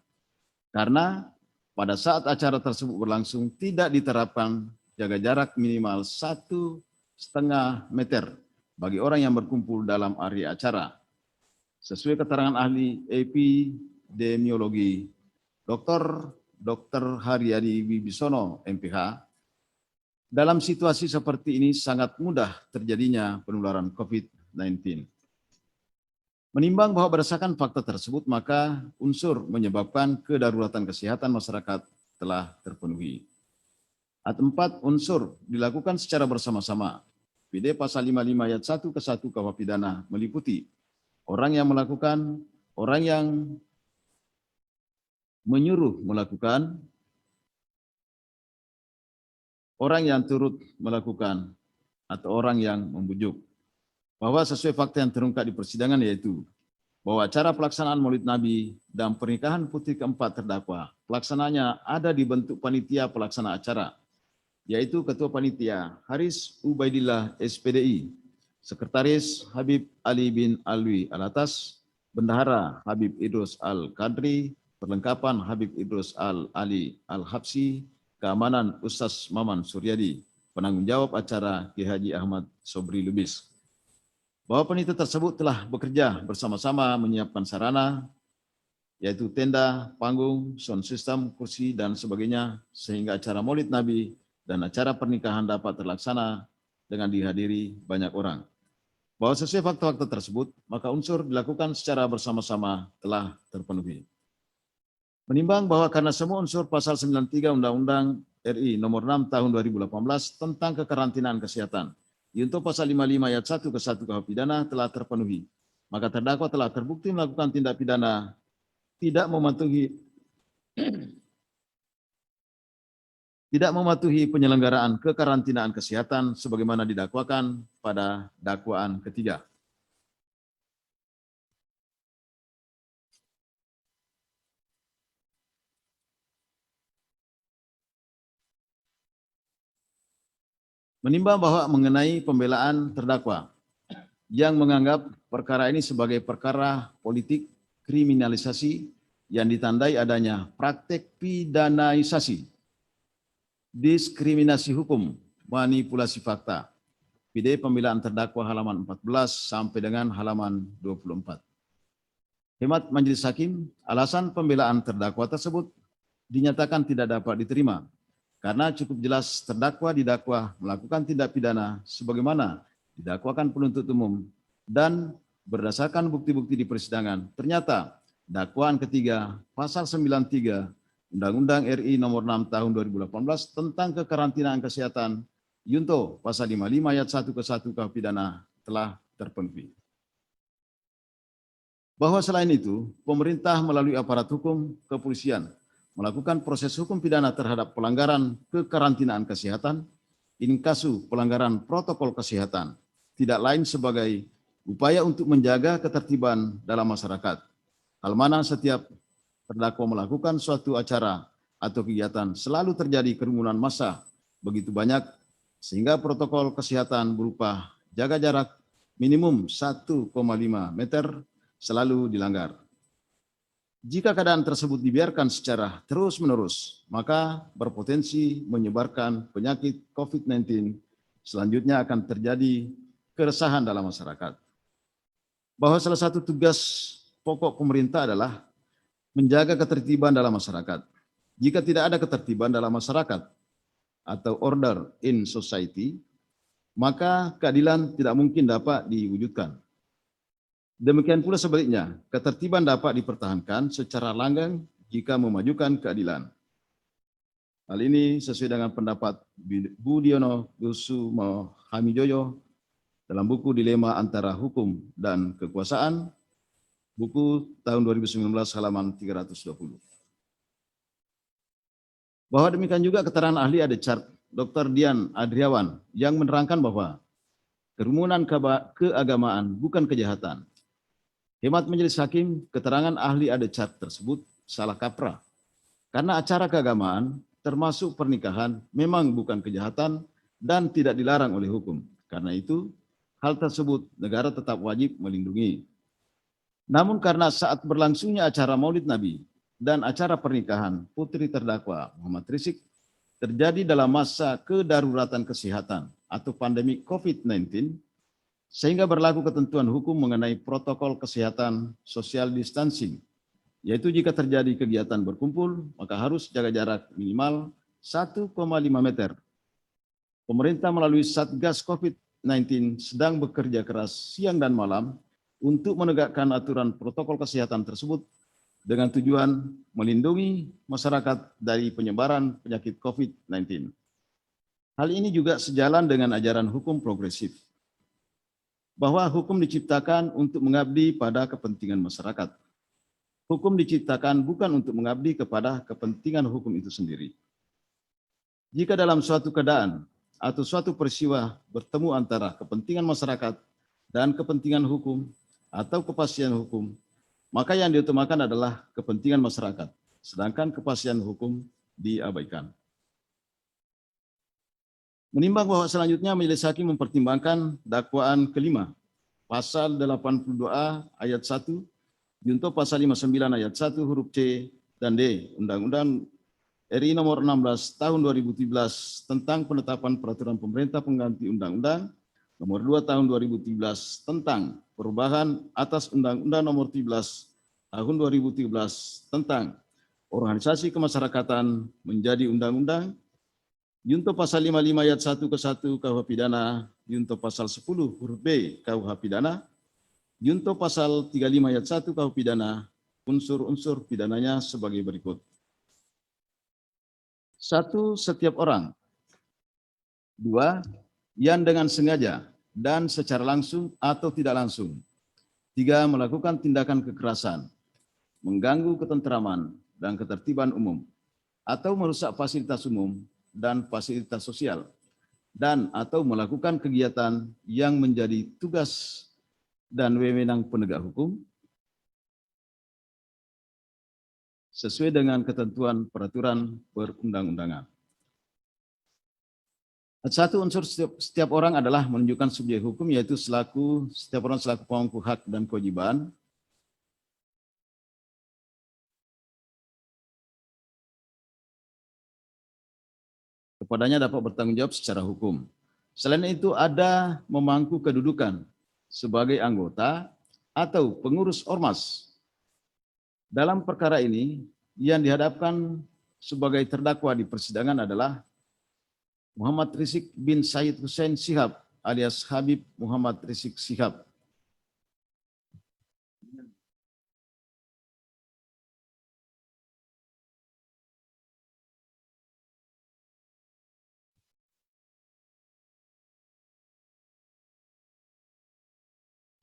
Karena pada saat acara tersebut berlangsung tidak diterapkan jaga jarak minimal 1,5 meter bagi orang yang berkumpul dalam area acara. Sesuai keterangan ahli epidemiologi Dr. Haryadi Wibisono MPH, Dalam situasi seperti ini sangat mudah terjadinya penularan COVID-19. Menimbang bahwa berdasarkan fakta tersebut, maka unsur menyebabkan kedaruratan kesehatan masyarakat telah terpenuhi. Ayat 4, unsur dilakukan secara bersama-sama. PD pasal 55 ayat 1 ke 1 KUH pidana meliputi orang yang melakukan, orang yang menyuruh melakukan, orang yang turut melakukan, atau orang yang membujuk. Bahwa sesuai fakta yang terungkap di persidangan yaitu bahwa acara pelaksanaan Maulid Nabi dan pernikahan putri keempat terdakwa, pelaksananya ada di bentuk panitia pelaksana acara, yaitu Ketua Panitia Haris Ubaidillah SPDI, Sekretaris Habib Ali bin Alwi Alatas, Bendahara Habib Idrus Al-Kadri, Perlengkapan Habib Idrus Al-Ali Al-Habsi, Keamanan Ustaz Maman Suryadi, Penanggung jawab acara Ki Haji Ahmad Sobri Lubis. Bahwa panitia tersebut telah bekerja bersama-sama menyiapkan sarana, yaitu tenda, panggung, sound system, kursi, dan sebagainya, sehingga acara Maulid Nabi dan acara pernikahan dapat terlaksana dengan dihadiri banyak orang. Bahwa sesuai fakta-fakta tersebut, maka unsur dilakukan secara bersama-sama telah terpenuhi. Menimbang bahwa karena semua unsur pasal 93 Undang-Undang RI nomor 6 tahun 2018 tentang kekarantinaan kesehatan, untuk pasal 55 ayat 1 ke 1 KUH pidana telah terpenuhi, maka terdakwa telah terbukti melakukan tindak pidana tidak mematuhi penyelenggaraan kekarantinaan kesehatan sebagaimana didakwakan pada dakwaan ketiga. Menimbang bahwa mengenai pembelaan terdakwa yang menganggap perkara ini sebagai perkara politik kriminalisasi yang ditandai adanya praktek pidanaisasi, diskriminasi hukum, manipulasi fakta. PD pembelaan terdakwa halaman 14 sampai dengan halaman 24. Hemat Majelis Hakim, alasan pembelaan terdakwa tersebut dinyatakan tidak dapat diterima karena cukup jelas terdakwa didakwa melakukan tindak pidana sebagaimana didakwakan penuntut umum dan berdasarkan bukti-bukti di persidangan ternyata dakwaan ketiga pasal 93 Undang-Undang RI nomor 6 tahun 2018 tentang kekarantinaan kesehatan Yunto pasal 55 ayat 1 ke 1 KUH pidana telah terpenuhi. Bahwa selain itu, pemerintah melalui aparat hukum kepolisian melakukan proses hukum pidana terhadap pelanggaran kekarantinaan kesehatan, inkasu pelanggaran protokol kesehatan, tidak lain sebagai upaya untuk menjaga ketertiban dalam masyarakat. Hal mana setiap terdakwa melakukan suatu acara atau kegiatan selalu terjadi kerumunan massa begitu banyak sehingga protokol kesehatan berupa jaga jarak minimum 1,5 meter selalu dilanggar. Jika keadaan tersebut dibiarkan secara terus-menerus, maka berpotensi menyebarkan penyakit COVID-19. Selanjutnya akan terjadi keresahan dalam masyarakat. Bahwa salah satu tugas pokok pemerintah adalah menjaga ketertiban dalam masyarakat. Jika tidak ada ketertiban dalam masyarakat atau order in society, maka keadilan tidak mungkin dapat diwujudkan. Demikian pula sebaliknya, ketertiban dapat dipertahankan secara langgeng jika memajukan keadilan. Hal ini sesuai dengan pendapat Budiono Kusumo Hamijoyo dalam buku Dilema Antara Hukum dan Kekuasaan, buku tahun 2019 halaman 320. Bahwa demikian juga keterangan ahli ADCART Dr. Dian Adriawan yang menerangkan bahwa kerumunan keagamaan bukan kejahatan. Hemat Majelis Hakim, keterangan ahli ADCART tersebut salah kaprah. Karena acara keagamaan termasuk pernikahan memang bukan kejahatan dan tidak dilarang oleh hukum. Karena itu, hal tersebut negara tetap wajib melindungi. Namun karena saat berlangsungnya acara Maulid Nabi dan acara pernikahan putri terdakwa Muhammad Rizik terjadi dalam masa kedaruratan kesehatan atau pandemi COVID-19, sehingga berlaku ketentuan hukum mengenai protokol kesehatan social distancing, yaitu jika terjadi kegiatan berkumpul, maka harus jaga jarak minimal 1,5 meter. pemerintah melalui Satgas COVID-19 sedang bekerja keras siang dan malam untuk menegakkan aturan protokol kesehatan tersebut dengan tujuan melindungi masyarakat dari penyebaran penyakit COVID-19. Hal ini juga sejalan dengan ajaran hukum progresif, bahwa hukum diciptakan untuk mengabdi pada kepentingan masyarakat. Hukum diciptakan bukan untuk mengabdi kepada kepentingan hukum itu sendiri. Jika dalam suatu keadaan atau suatu peristiwa bertemu antara kepentingan masyarakat dan kepentingan hukum atau kepastian hukum, maka yang diutamakan adalah kepentingan masyarakat, sedangkan kepastian hukum diabaikan. Menimbang bahwa selanjutnya Majelis Hakim mempertimbangkan dakwaan kelima, pasal 82A ayat 1, junto pasal 59 ayat 1 huruf C dan D Undang-Undang RI nomor 16 tahun 2017 tentang penetapan peraturan pemerintah pengganti Undang-Undang nomor 2 tahun 2017 tentang perubahan atas Undang-Undang nomor 13 tahun 2017 tentang organisasi kemasyarakatan menjadi undang-undang, junto pasal 55 ayat 1 ke 1 KUH pidana, junto pasal 10 huruf B KUH pidana, junto pasal 35 ayat 1 KUH pidana, unsur-unsur pidananya sebagai berikut. 1. Setiap orang. 2. Yang dengan sengaja dan secara langsung atau tidak langsung. 3. Melakukan tindakan kekerasan, mengganggu ketentraman dan ketertiban umum, atau merusak fasilitas umum dan fasilitas sosial, dan atau melakukan kegiatan yang menjadi tugas dan wewenang penegak hukum sesuai dengan ketentuan peraturan perundang-undangan. Satu unsur setiap orang adalah menunjukkan subjek hukum, yaitu setiap orang selaku pemangku hak dan kewajiban kepadanya dapat bertanggung jawab secara hukum. Selain itu ada memangku kedudukan sebagai anggota atau pengurus ormas. Dalam perkara ini, yang dihadapkan sebagai terdakwa di persidangan adalah Muhammad Rizik bin Said Hussein Shihab alias Habib Muhammad Rizik Shihab.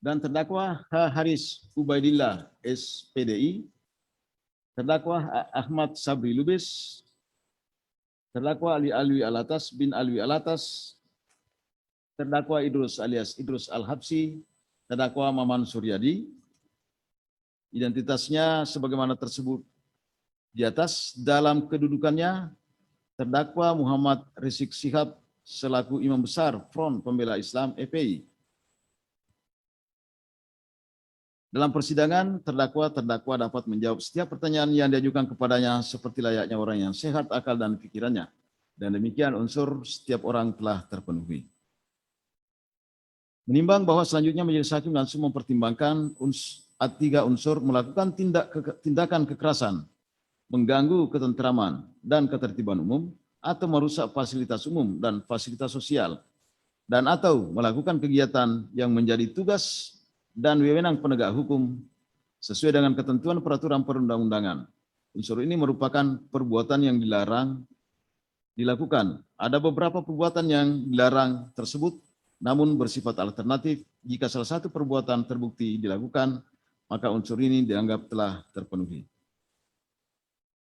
Dan terdakwa H. Haris Ubaidillah SPDI, terdakwa Ahmad Sabri Lubis, terdakwa Ali Alwi Alatas bin Alwi Alatas, terdakwa Idrus alias Idrus Al-Habsi, terdakwa Maman Suryadi, identitasnya sebagaimana tersebut di atas. Dalam kedudukannya, terdakwa Muhammad Rizik Shihab selaku Imam Besar Front Pembela Islam FPI. Dalam persidangan, terdakwa dapat menjawab setiap pertanyaan yang diajukan kepadanya seperti layaknya orang yang sehat akal dan pikirannya. Dan demikian unsur setiap orang telah terpenuhi. Menimbang bahwa selanjutnya Majelis Hakim langsung mempertimbangkan 3 unsur melakukan tindakan kekerasan, mengganggu ketentraman dan ketertiban umum, atau merusak fasilitas umum dan fasilitas sosial, dan atau melakukan kegiatan yang menjadi tugas dan wewenang penegak hukum sesuai dengan ketentuan peraturan perundang-undangan. Unsur ini merupakan perbuatan yang dilarang dilakukan. Ada beberapa perbuatan yang dilarang tersebut, namun bersifat alternatif. Jika salah satu perbuatan terbukti dilakukan, maka unsur ini dianggap telah terpenuhi.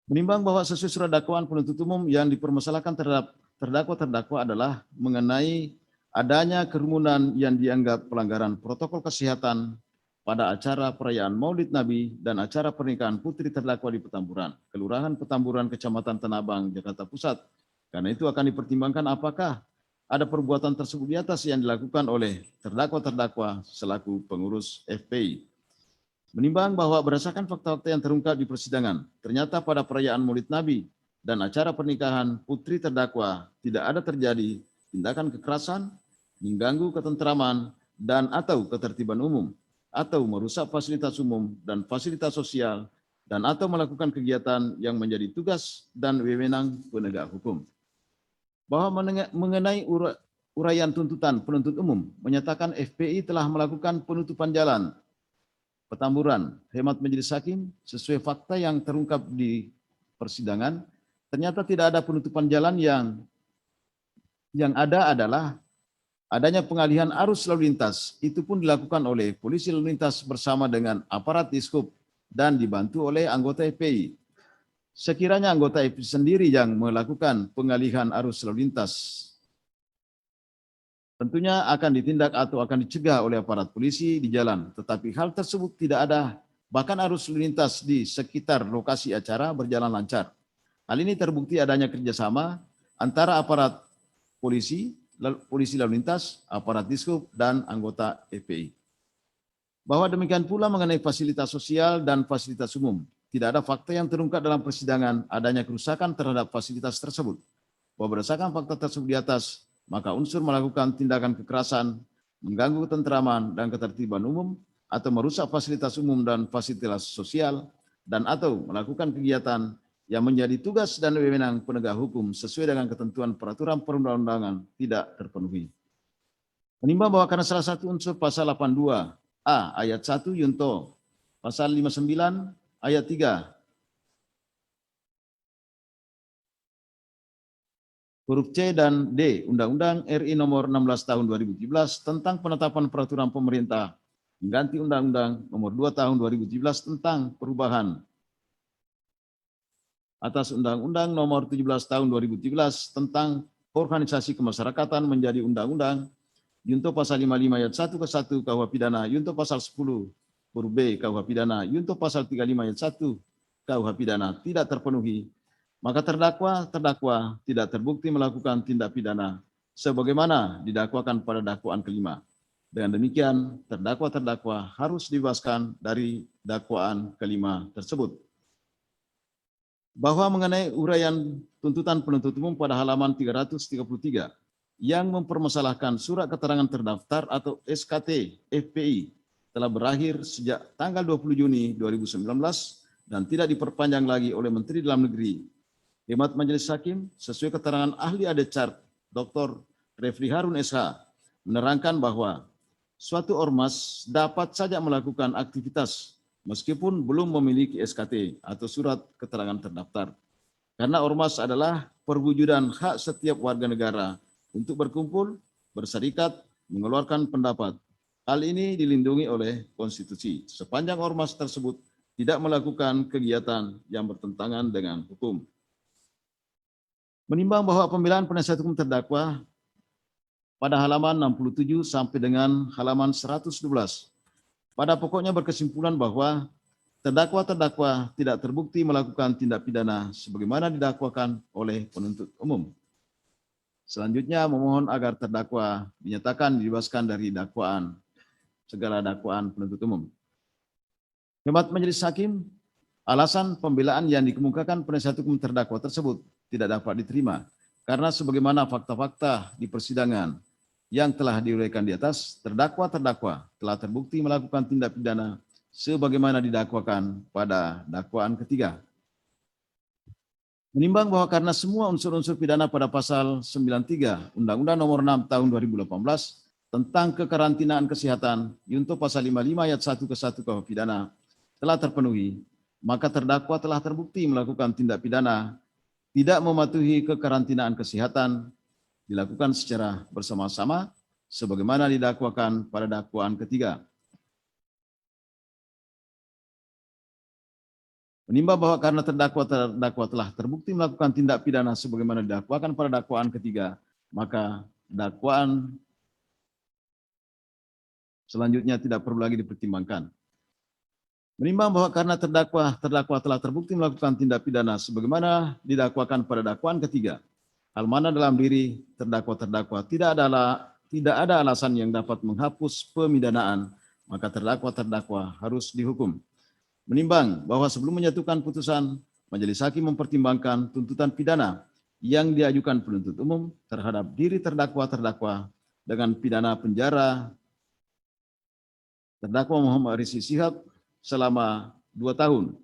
Menimbang bahwa sesuai surat dakwaan penuntut umum yang dipermasalahkan terhadap terdakwa adalah mengenai adanya kerumunan yang dianggap pelanggaran protokol kesehatan pada acara perayaan Maulid Nabi dan acara pernikahan putri terdakwa di Petamburan, Kelurahan Petamburan, Kecamatan Tanah Abang, Jakarta Pusat. Karena itu akan dipertimbangkan apakah ada perbuatan tersebut di atas yang dilakukan oleh terdakwa selaku pengurus FPI. Menimbang bahwa berdasarkan fakta-fakta yang terungkap di persidangan, ternyata pada perayaan Maulid Nabi dan acara pernikahan putri terdakwa tidak ada terjadi tindakan kekerasan, mengganggu ketentraman dan atau ketertiban umum, atau merusak fasilitas umum dan fasilitas sosial, dan atau melakukan kegiatan yang menjadi tugas dan wewenang penegak hukum. bahwa mengenai uraian tuntutan penuntut umum menyatakan FPI telah melakukan penutupan jalan Petamburan. Hemat Majelis Hakim, sesuai fakta yang terungkap di persidangan, ternyata tidak ada penutupan jalan. Yang ada adalah adanya pengalihan arus lalu lintas. Itu pun dilakukan oleh polisi lalu lintas bersama dengan aparat Dishub dan dibantu oleh anggota FPI. Sekiranya anggota FPI sendiri yang melakukan pengalihan arus lalu lintas, tentunya akan ditindak atau akan dicegah oleh aparat polisi di jalan. Tetapi hal tersebut tidak ada, bahkan arus lalu lintas di sekitar lokasi acara berjalan lancar. Hal ini terbukti adanya kerjasama antara aparat polisi lalu lintas, aparat Dishub, dan anggota FPI. Bahwa demikian pula mengenai fasilitas sosial dan fasilitas umum. Tidak ada fakta yang terungkap dalam persidangan adanya kerusakan terhadap fasilitas tersebut. Bahwa berdasarkan fakta tersebut di atas, maka unsur melakukan tindakan kekerasan, mengganggu ketentraman dan ketertiban umum, atau merusak fasilitas umum dan fasilitas sosial, dan atau melakukan kegiatan yang menjadi tugas dan wewenang penegak hukum sesuai dengan ketentuan peraturan perundang-undangan tidak terpenuhi. Menimbang bahwa karena salah satu unsur pasal 82A ayat 1 Yunto, pasal 59 ayat 3 huruf C dan D Undang-Undang RI nomor 16 tahun 2017 tentang penetapan peraturan pemerintah mengganti Undang-Undang nomor 2 tahun 2017 tentang perubahan atas Undang-Undang nomor 17 tahun 2017 tentang organisasi kemasyarakatan menjadi Undang-Undang Yunto pasal 55 ayat 1 ke 1 KUH pidana, Yunto pasal 10 huruf B KUH pidana, Yunto pasal 35 ayat 1 KUH pidana tidak terpenuhi, maka terdakwa tidak terbukti melakukan tindak pidana sebagaimana didakwakan pada dakwaan kelima. Dengan demikian, terdakwa harus dibebaskan dari dakwaan kelima tersebut. Bahwa mengenai uraian tuntutan penuntut umum pada halaman 333 yang mempermasalahkan surat keterangan terdaftar atau SKT FPI telah berakhir sejak tanggal 20 Juni 2019 dan tidak diperpanjang lagi oleh Menteri Dalam Negeri. Hemat Majelis Hakim, sesuai keterangan ahli ADCAR Dr. Refli Harun SH, menerangkan bahwa suatu ormas dapat saja melakukan aktivitas meskipun belum memiliki SKT atau surat keterangan terdaftar. Karena ormas adalah perwujudan hak setiap warga negara untuk berkumpul, berserikat, mengeluarkan pendapat. Hal ini dilindungi oleh konstitusi sepanjang ormas tersebut tidak melakukan kegiatan yang bertentangan dengan hukum. Menimbang bahwa pembelaan penasihat hukum terdakwa pada halaman 67 sampai dengan halaman 112 pada pokoknya berkesimpulan bahwa terdakwa tidak terbukti melakukan tindak pidana sebagaimana didakwakan oleh penuntut umum. Selanjutnya memohon agar terdakwa dinyatakan dibebaskan dari segala dakwaan penuntut umum. Hemat Majelis Hakim, alasan pembelaan yang dikemukakan penasihat hukum terdakwa tersebut tidak dapat diterima karena sebagaimana fakta-fakta di persidangan yang telah diuraikan di atas, terdakwa telah terbukti melakukan tindak pidana sebagaimana didakwakan pada dakwaan ketiga. Menimbang bahwa karena semua unsur-unsur pidana pada pasal 93 Undang-Undang nomor 6 tahun 2018 tentang kekarantinaan kesehatan Yunto pasal 55 ayat 1 ke 1 KUH pidana telah terpenuhi, maka terdakwa telah terbukti melakukan tindak pidana tidak mematuhi kekarantinaan kesehatan dilakukan secara bersama-sama sebagaimana didakwakan pada dakwaan ketiga. Menimbang bahwa karena terdakwa telah terbukti melakukan tindak pidana sebagaimana didakwakan pada dakwaan ketiga, maka dakwaan selanjutnya tidak perlu lagi dipertimbangkan. Menimbang bahwa karena terdakwa telah terbukti melakukan tindak pidana sebagaimana didakwakan pada dakwaan ketiga, hal mana dalam diri terdakwa tidak ada alasan yang dapat menghapus pemidanaan, maka terdakwa harus dihukum. Menimbang bahwa sebelum menyatukan putusan, Majelis Hakim mempertimbangkan tuntutan pidana yang diajukan penuntut umum terhadap diri terdakwa dengan pidana penjara terdakwa Muhammad Rizik Syihab selama 2 tahun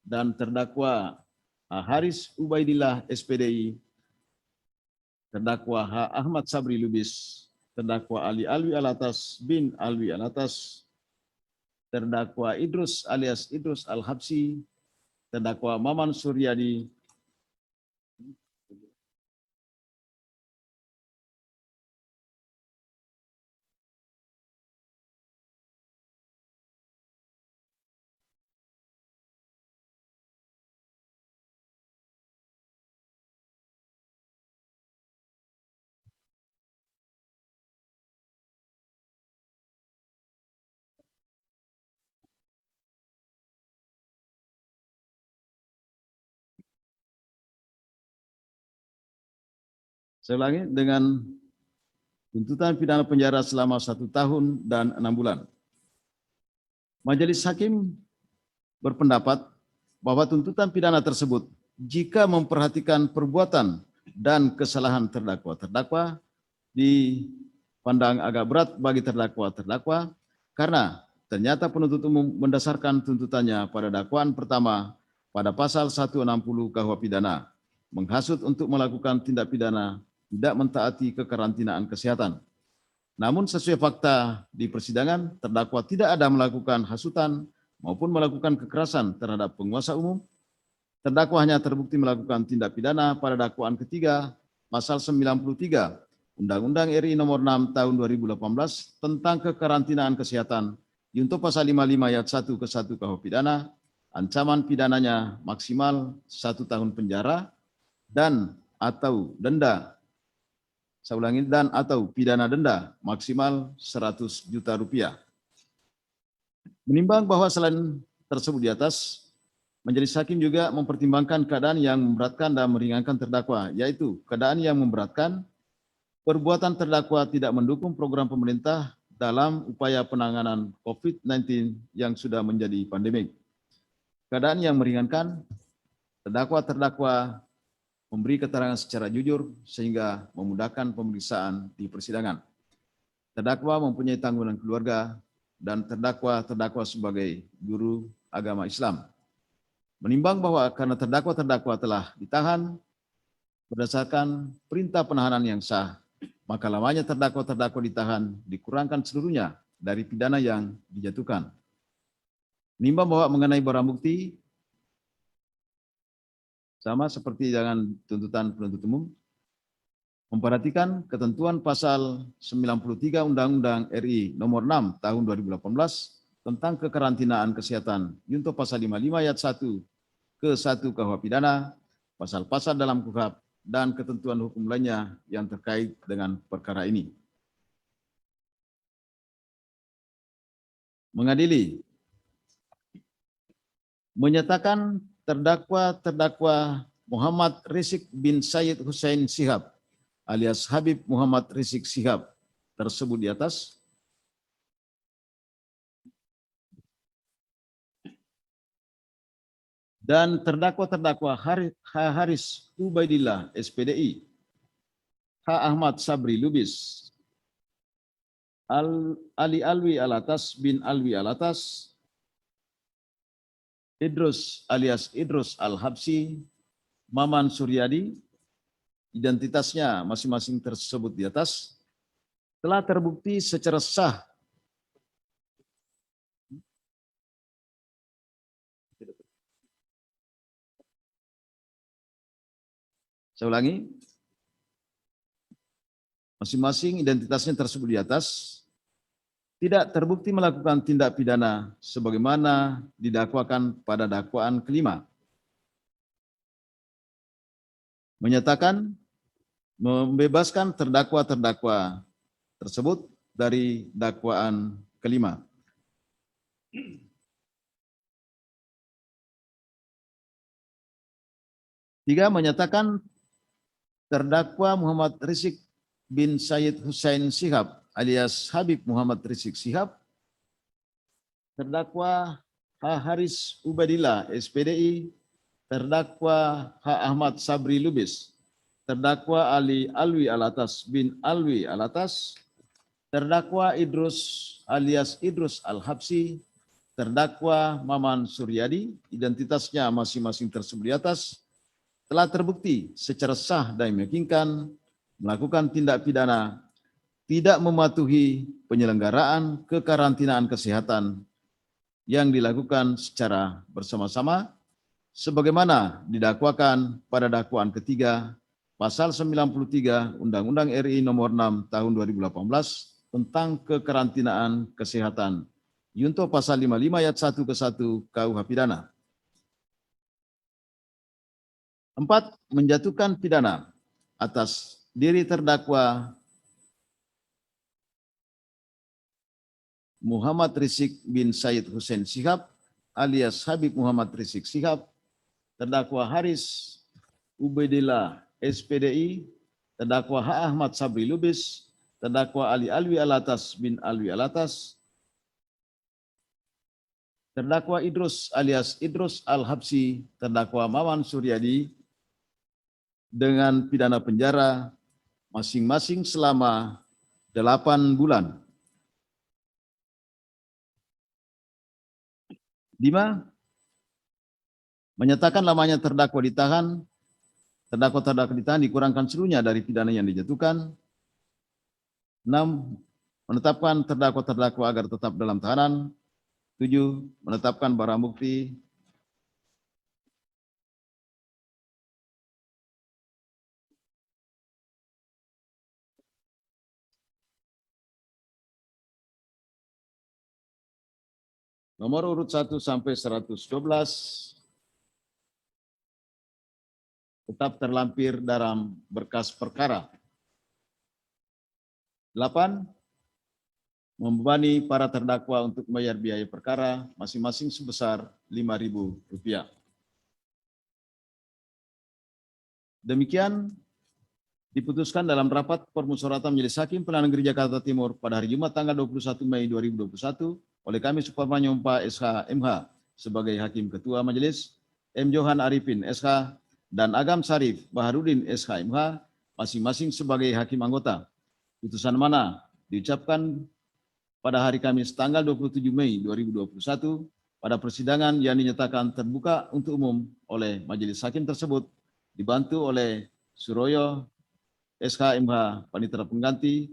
dan terdakwa Haris Ubaidillah SPDI terdakwa H. Ahmad Sabri Lubis, terdakwa Ali Alwi Alatas bin Alwi Alatas, terdakwa Idrus alias Idrus Al-Habsi, terdakwa Maman Suryadi, saya ulangi, dengan tuntutan pidana penjara selama 1 tahun dan 6 bulan. Majelis Hakim berpendapat bahwa tuntutan pidana tersebut jika memperhatikan perbuatan dan kesalahan terdakwa dipandang agak berat bagi terdakwa karena ternyata penuntut umum mendasarkan tuntutannya pada dakwaan pertama pada pasal 160 KUH pidana, menghasut untuk melakukan tindak pidana tidak mentaati kekarantinaan kesehatan. Namun sesuai fakta di persidangan, terdakwa tidak ada melakukan hasutan maupun melakukan kekerasan terhadap penguasa umum. Terdakwa hanya terbukti melakukan tindak pidana pada dakwaan ketiga pasal 93 Undang-Undang RI nomor 6 tahun 2018 tentang kekarantinaan kesehatan junto pasal 55 ayat 1 ke 1 KUH pidana, ancaman pidananya maksimal 1 tahun penjara dan atau denda. Saya ulangi, dan atau pidana denda maksimal 100 juta rupiah. Menimbang bahwa selain tersebut di atas, Majelis Hakim juga mempertimbangkan keadaan yang memberatkan dan meringankan terdakwa, yaitu keadaan yang memberatkan perbuatan terdakwa tidak mendukung program pemerintah dalam upaya penanganan COVID-19 yang sudah menjadi pandemik. Keadaan yang meringankan, terdakwa memberi keterangan secara jujur sehingga memudahkan pemeriksaan di persidangan. Terdakwa mempunyai tanggungan keluarga dan terdakwa sebagai guru agama Islam. Menimbang bahwa karena terdakwa telah ditahan berdasarkan perintah penahanan yang sah, maka lamanya terdakwa ditahan dikurangkan seluruhnya dari pidana yang dijatuhkan. Menimbang bahwa mengenai barang bukti, sama seperti dengan tuntutan penuntut umum, memperhatikan ketentuan pasal 93 Undang-Undang RI nomor 6 tahun 2018 tentang kekarantinaan kesehatan junto pasal 55 ayat 1 ke 1 KUH pidana, pasal-pasal dalam KUHP dan ketentuan hukum lainnya yang terkait dengan perkara ini. Mengadili, menyatakan terdakwa Muhammad Rizik bin Sayyid Hussein Shihab alias Habib Muhammad Rizik Shihab tersebut di atas dan terdakwa Haris Ubaidillah SPDI, H. Ahmad Sabri Lubis, Ali Alwi Alatas bin Alwi Alatas, Idrus alias Idrus Al-Habsi, Maman Suryadi, identitasnya masing-masing tersebut di atas, telah terbukti secara sah saya ulangi, masing-masing identitasnya tersebut di atas tidak terbukti melakukan tindak pidana sebagaimana didakwakan pada dakwaan kelima. Menyatakan membebaskan terdakwa tersebut dari dakwaan kelima. Tiga, menyatakan terdakwa Muhammad Rizik bin Sayyid Hussein Shihab alias Habib Muhammad Rizik Shihab, terdakwa H. Haris Ubaidillah SPDI, terdakwa H. Ahmad Sabri Lubis, terdakwa Ali Alwi Alatas bin Alwi Alatas, terdakwa Idrus alias Idrus Al-Habsi, terdakwa Maman Suryadi, identitasnya masing-masing tersebut di atas, telah terbukti secara sah dan meyakinkan melakukan tindak pidana tidak mematuhi penyelenggaraan kekarantinaan kesehatan yang dilakukan secara bersama-sama sebagaimana didakwakan pada dakwaan ketiga pasal 93 Undang-Undang RI nomor 6 tahun 2018 tentang kekarantinaan kesehatan. Junto pasal 55 ayat 1 ke 1 KUH pidana. 4. Menjatuhkan pidana atas diri terdakwa Muhammad Rizik bin Said Hussein Shihab alias Habib Muhammad Rizik Shihab, terdakwa Haris Ubaidillah SPDI, terdakwa H. Ahmad Sabri Lubis, terdakwa Ali Alwi Alatas bin Alwi Alatas, terdakwa Idrus alias Idrus Al-Habsi, terdakwa Maman Suryadi dengan pidana penjara masing-masing selama 8 bulan. 5. Menyatakan lamanya terdakwa ditahan, terdakwa ditahan dikurangkan seluruhnya dari pidana yang dijatuhkan. 6. Menetapkan terdakwa agar tetap dalam tahanan. 7. Menetapkan barang bukti. Nomor urut 1 sampai 112 tetap terlampir dalam berkas perkara. 8. Membebani para terdakwa untuk membayar biaya perkara masing-masing sebesar Rp5.000. Demikian diputuskan dalam rapat permusyawaratan Majelis Hakim Pengadilan Negeri Jakarta Timur pada hari Jumat tanggal 21 Mei 2021 oleh kami Suparman Nyompa SH MH sebagai Hakim Ketua Majelis, M. Johan Arifin SH, dan Agam Sarif Baharudin SH MH masing-masing sebagai Hakim Anggota. Putusan mana diucapkan pada hari Kamis tanggal 27 Mei 2021 pada persidangan yang dinyatakan terbuka untuk umum oleh Majelis Hakim tersebut dibantu oleh Suroyo SH MH Panitera Pengganti,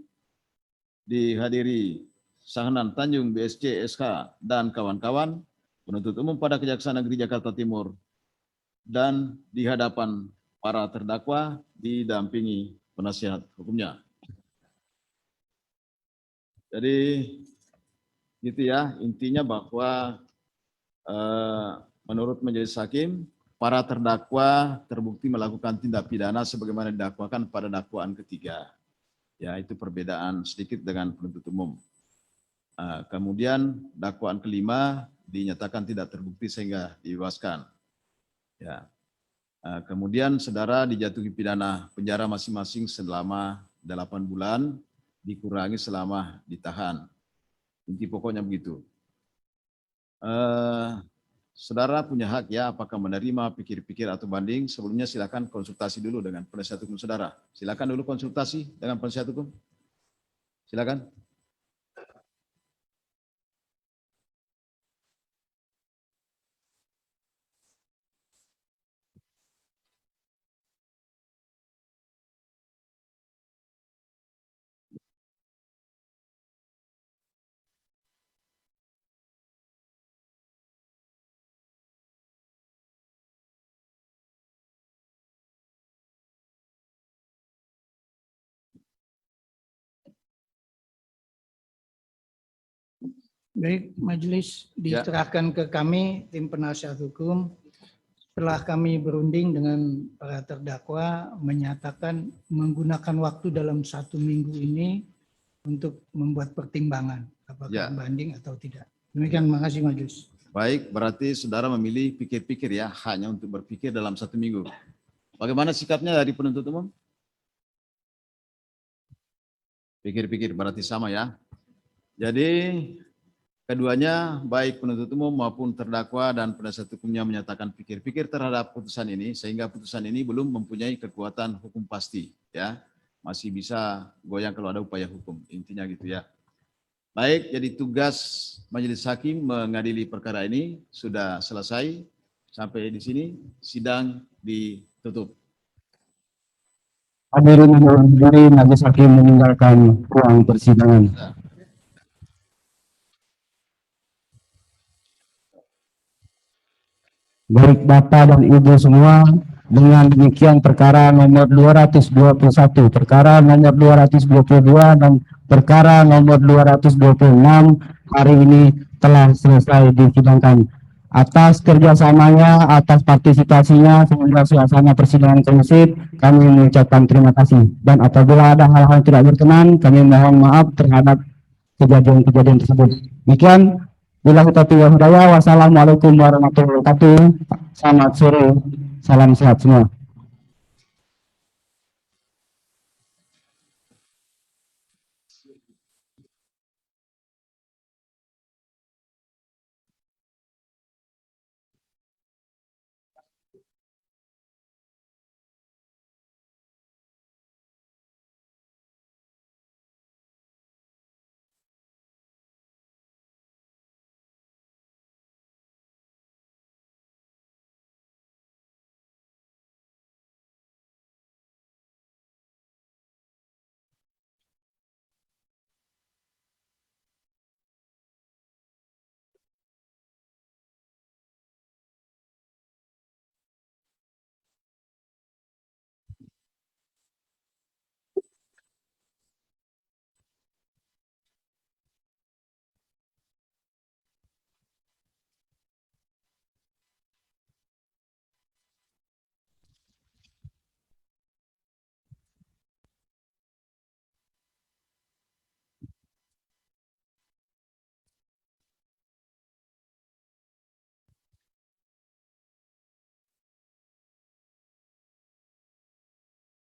dihadiri Sahnan Tanjung BSC SH dan kawan-kawan penuntut umum pada Kejaksaan Negeri Jakarta Timur, dan di hadapan para terdakwa didampingi penasihat hukumnya. Jadi gitu ya, intinya bahwa menurut Majelis Hakim para terdakwa terbukti melakukan tindak pidana sebagaimana didakwakan pada dakwaan ketiga. Ya, itu perbedaan sedikit dengan penuntut umum. Kemudian dakwaan kelima dinyatakan tidak terbukti sehingga dibebaskan. Ya. Kemudian saudara dijatuhi pidana penjara masing-masing selama 8 bulan, dikurangi selama ditahan. Inti pokoknya begitu. Saudara punya hak ya, apakah menerima, pikir-pikir atau banding. Sebelumnya silakan konsultasi dulu dengan penasihat hukum saudara. Silakan dulu konsultasi dengan penasihat hukum. Silakan. Baik, majelis diserahkan ke kami, tim penasihat hukum. Setelah kami berunding dengan para terdakwa, menyatakan menggunakan waktu dalam 1 minggu ini untuk membuat pertimbangan, apakah banding atau tidak. Demikian, makasih majelis. Baik, berarti saudara memilih pikir-pikir ya, hanya untuk berpikir dalam 1 minggu. Bagaimana sikapnya dari penuntut umum? Pikir-pikir, berarti sama ya. Jadi keduanya, baik penuntut umum maupun terdakwa dan penasihat hukumnya menyatakan pikir-pikir terhadap putusan ini, sehingga putusan ini belum mempunyai kekuatan hukum pasti, ya, masih bisa goyang kalau ada upaya hukum, intinya gitu ya. Baik, jadi tugas Majelis Hakim mengadili perkara ini sudah selesai. Sampai di sini sidang ditutup. Hadirin yang berdiri, majelis hakim meninggalkan ruang persidangan. Baik Bapak dan Ibu semua, dengan demikian perkara nomor 221, perkara nomor 222, dan perkara nomor 226 hari ini telah selesai disidangkan. Atas kerjasamanya, atas partisipasinya, sehingga suasana persidangan kondusif, kami mengucapkan terima kasih. Dan apabila ada hal-hal tidak berkenan, kami mohon maaf terhadap kejadian-kejadian tersebut. Demikian. Billahi taufiq wal hidayah. Wassalamualaikum warahmatullahi wabarakatuh. Selamat sore. Salam sehat semua.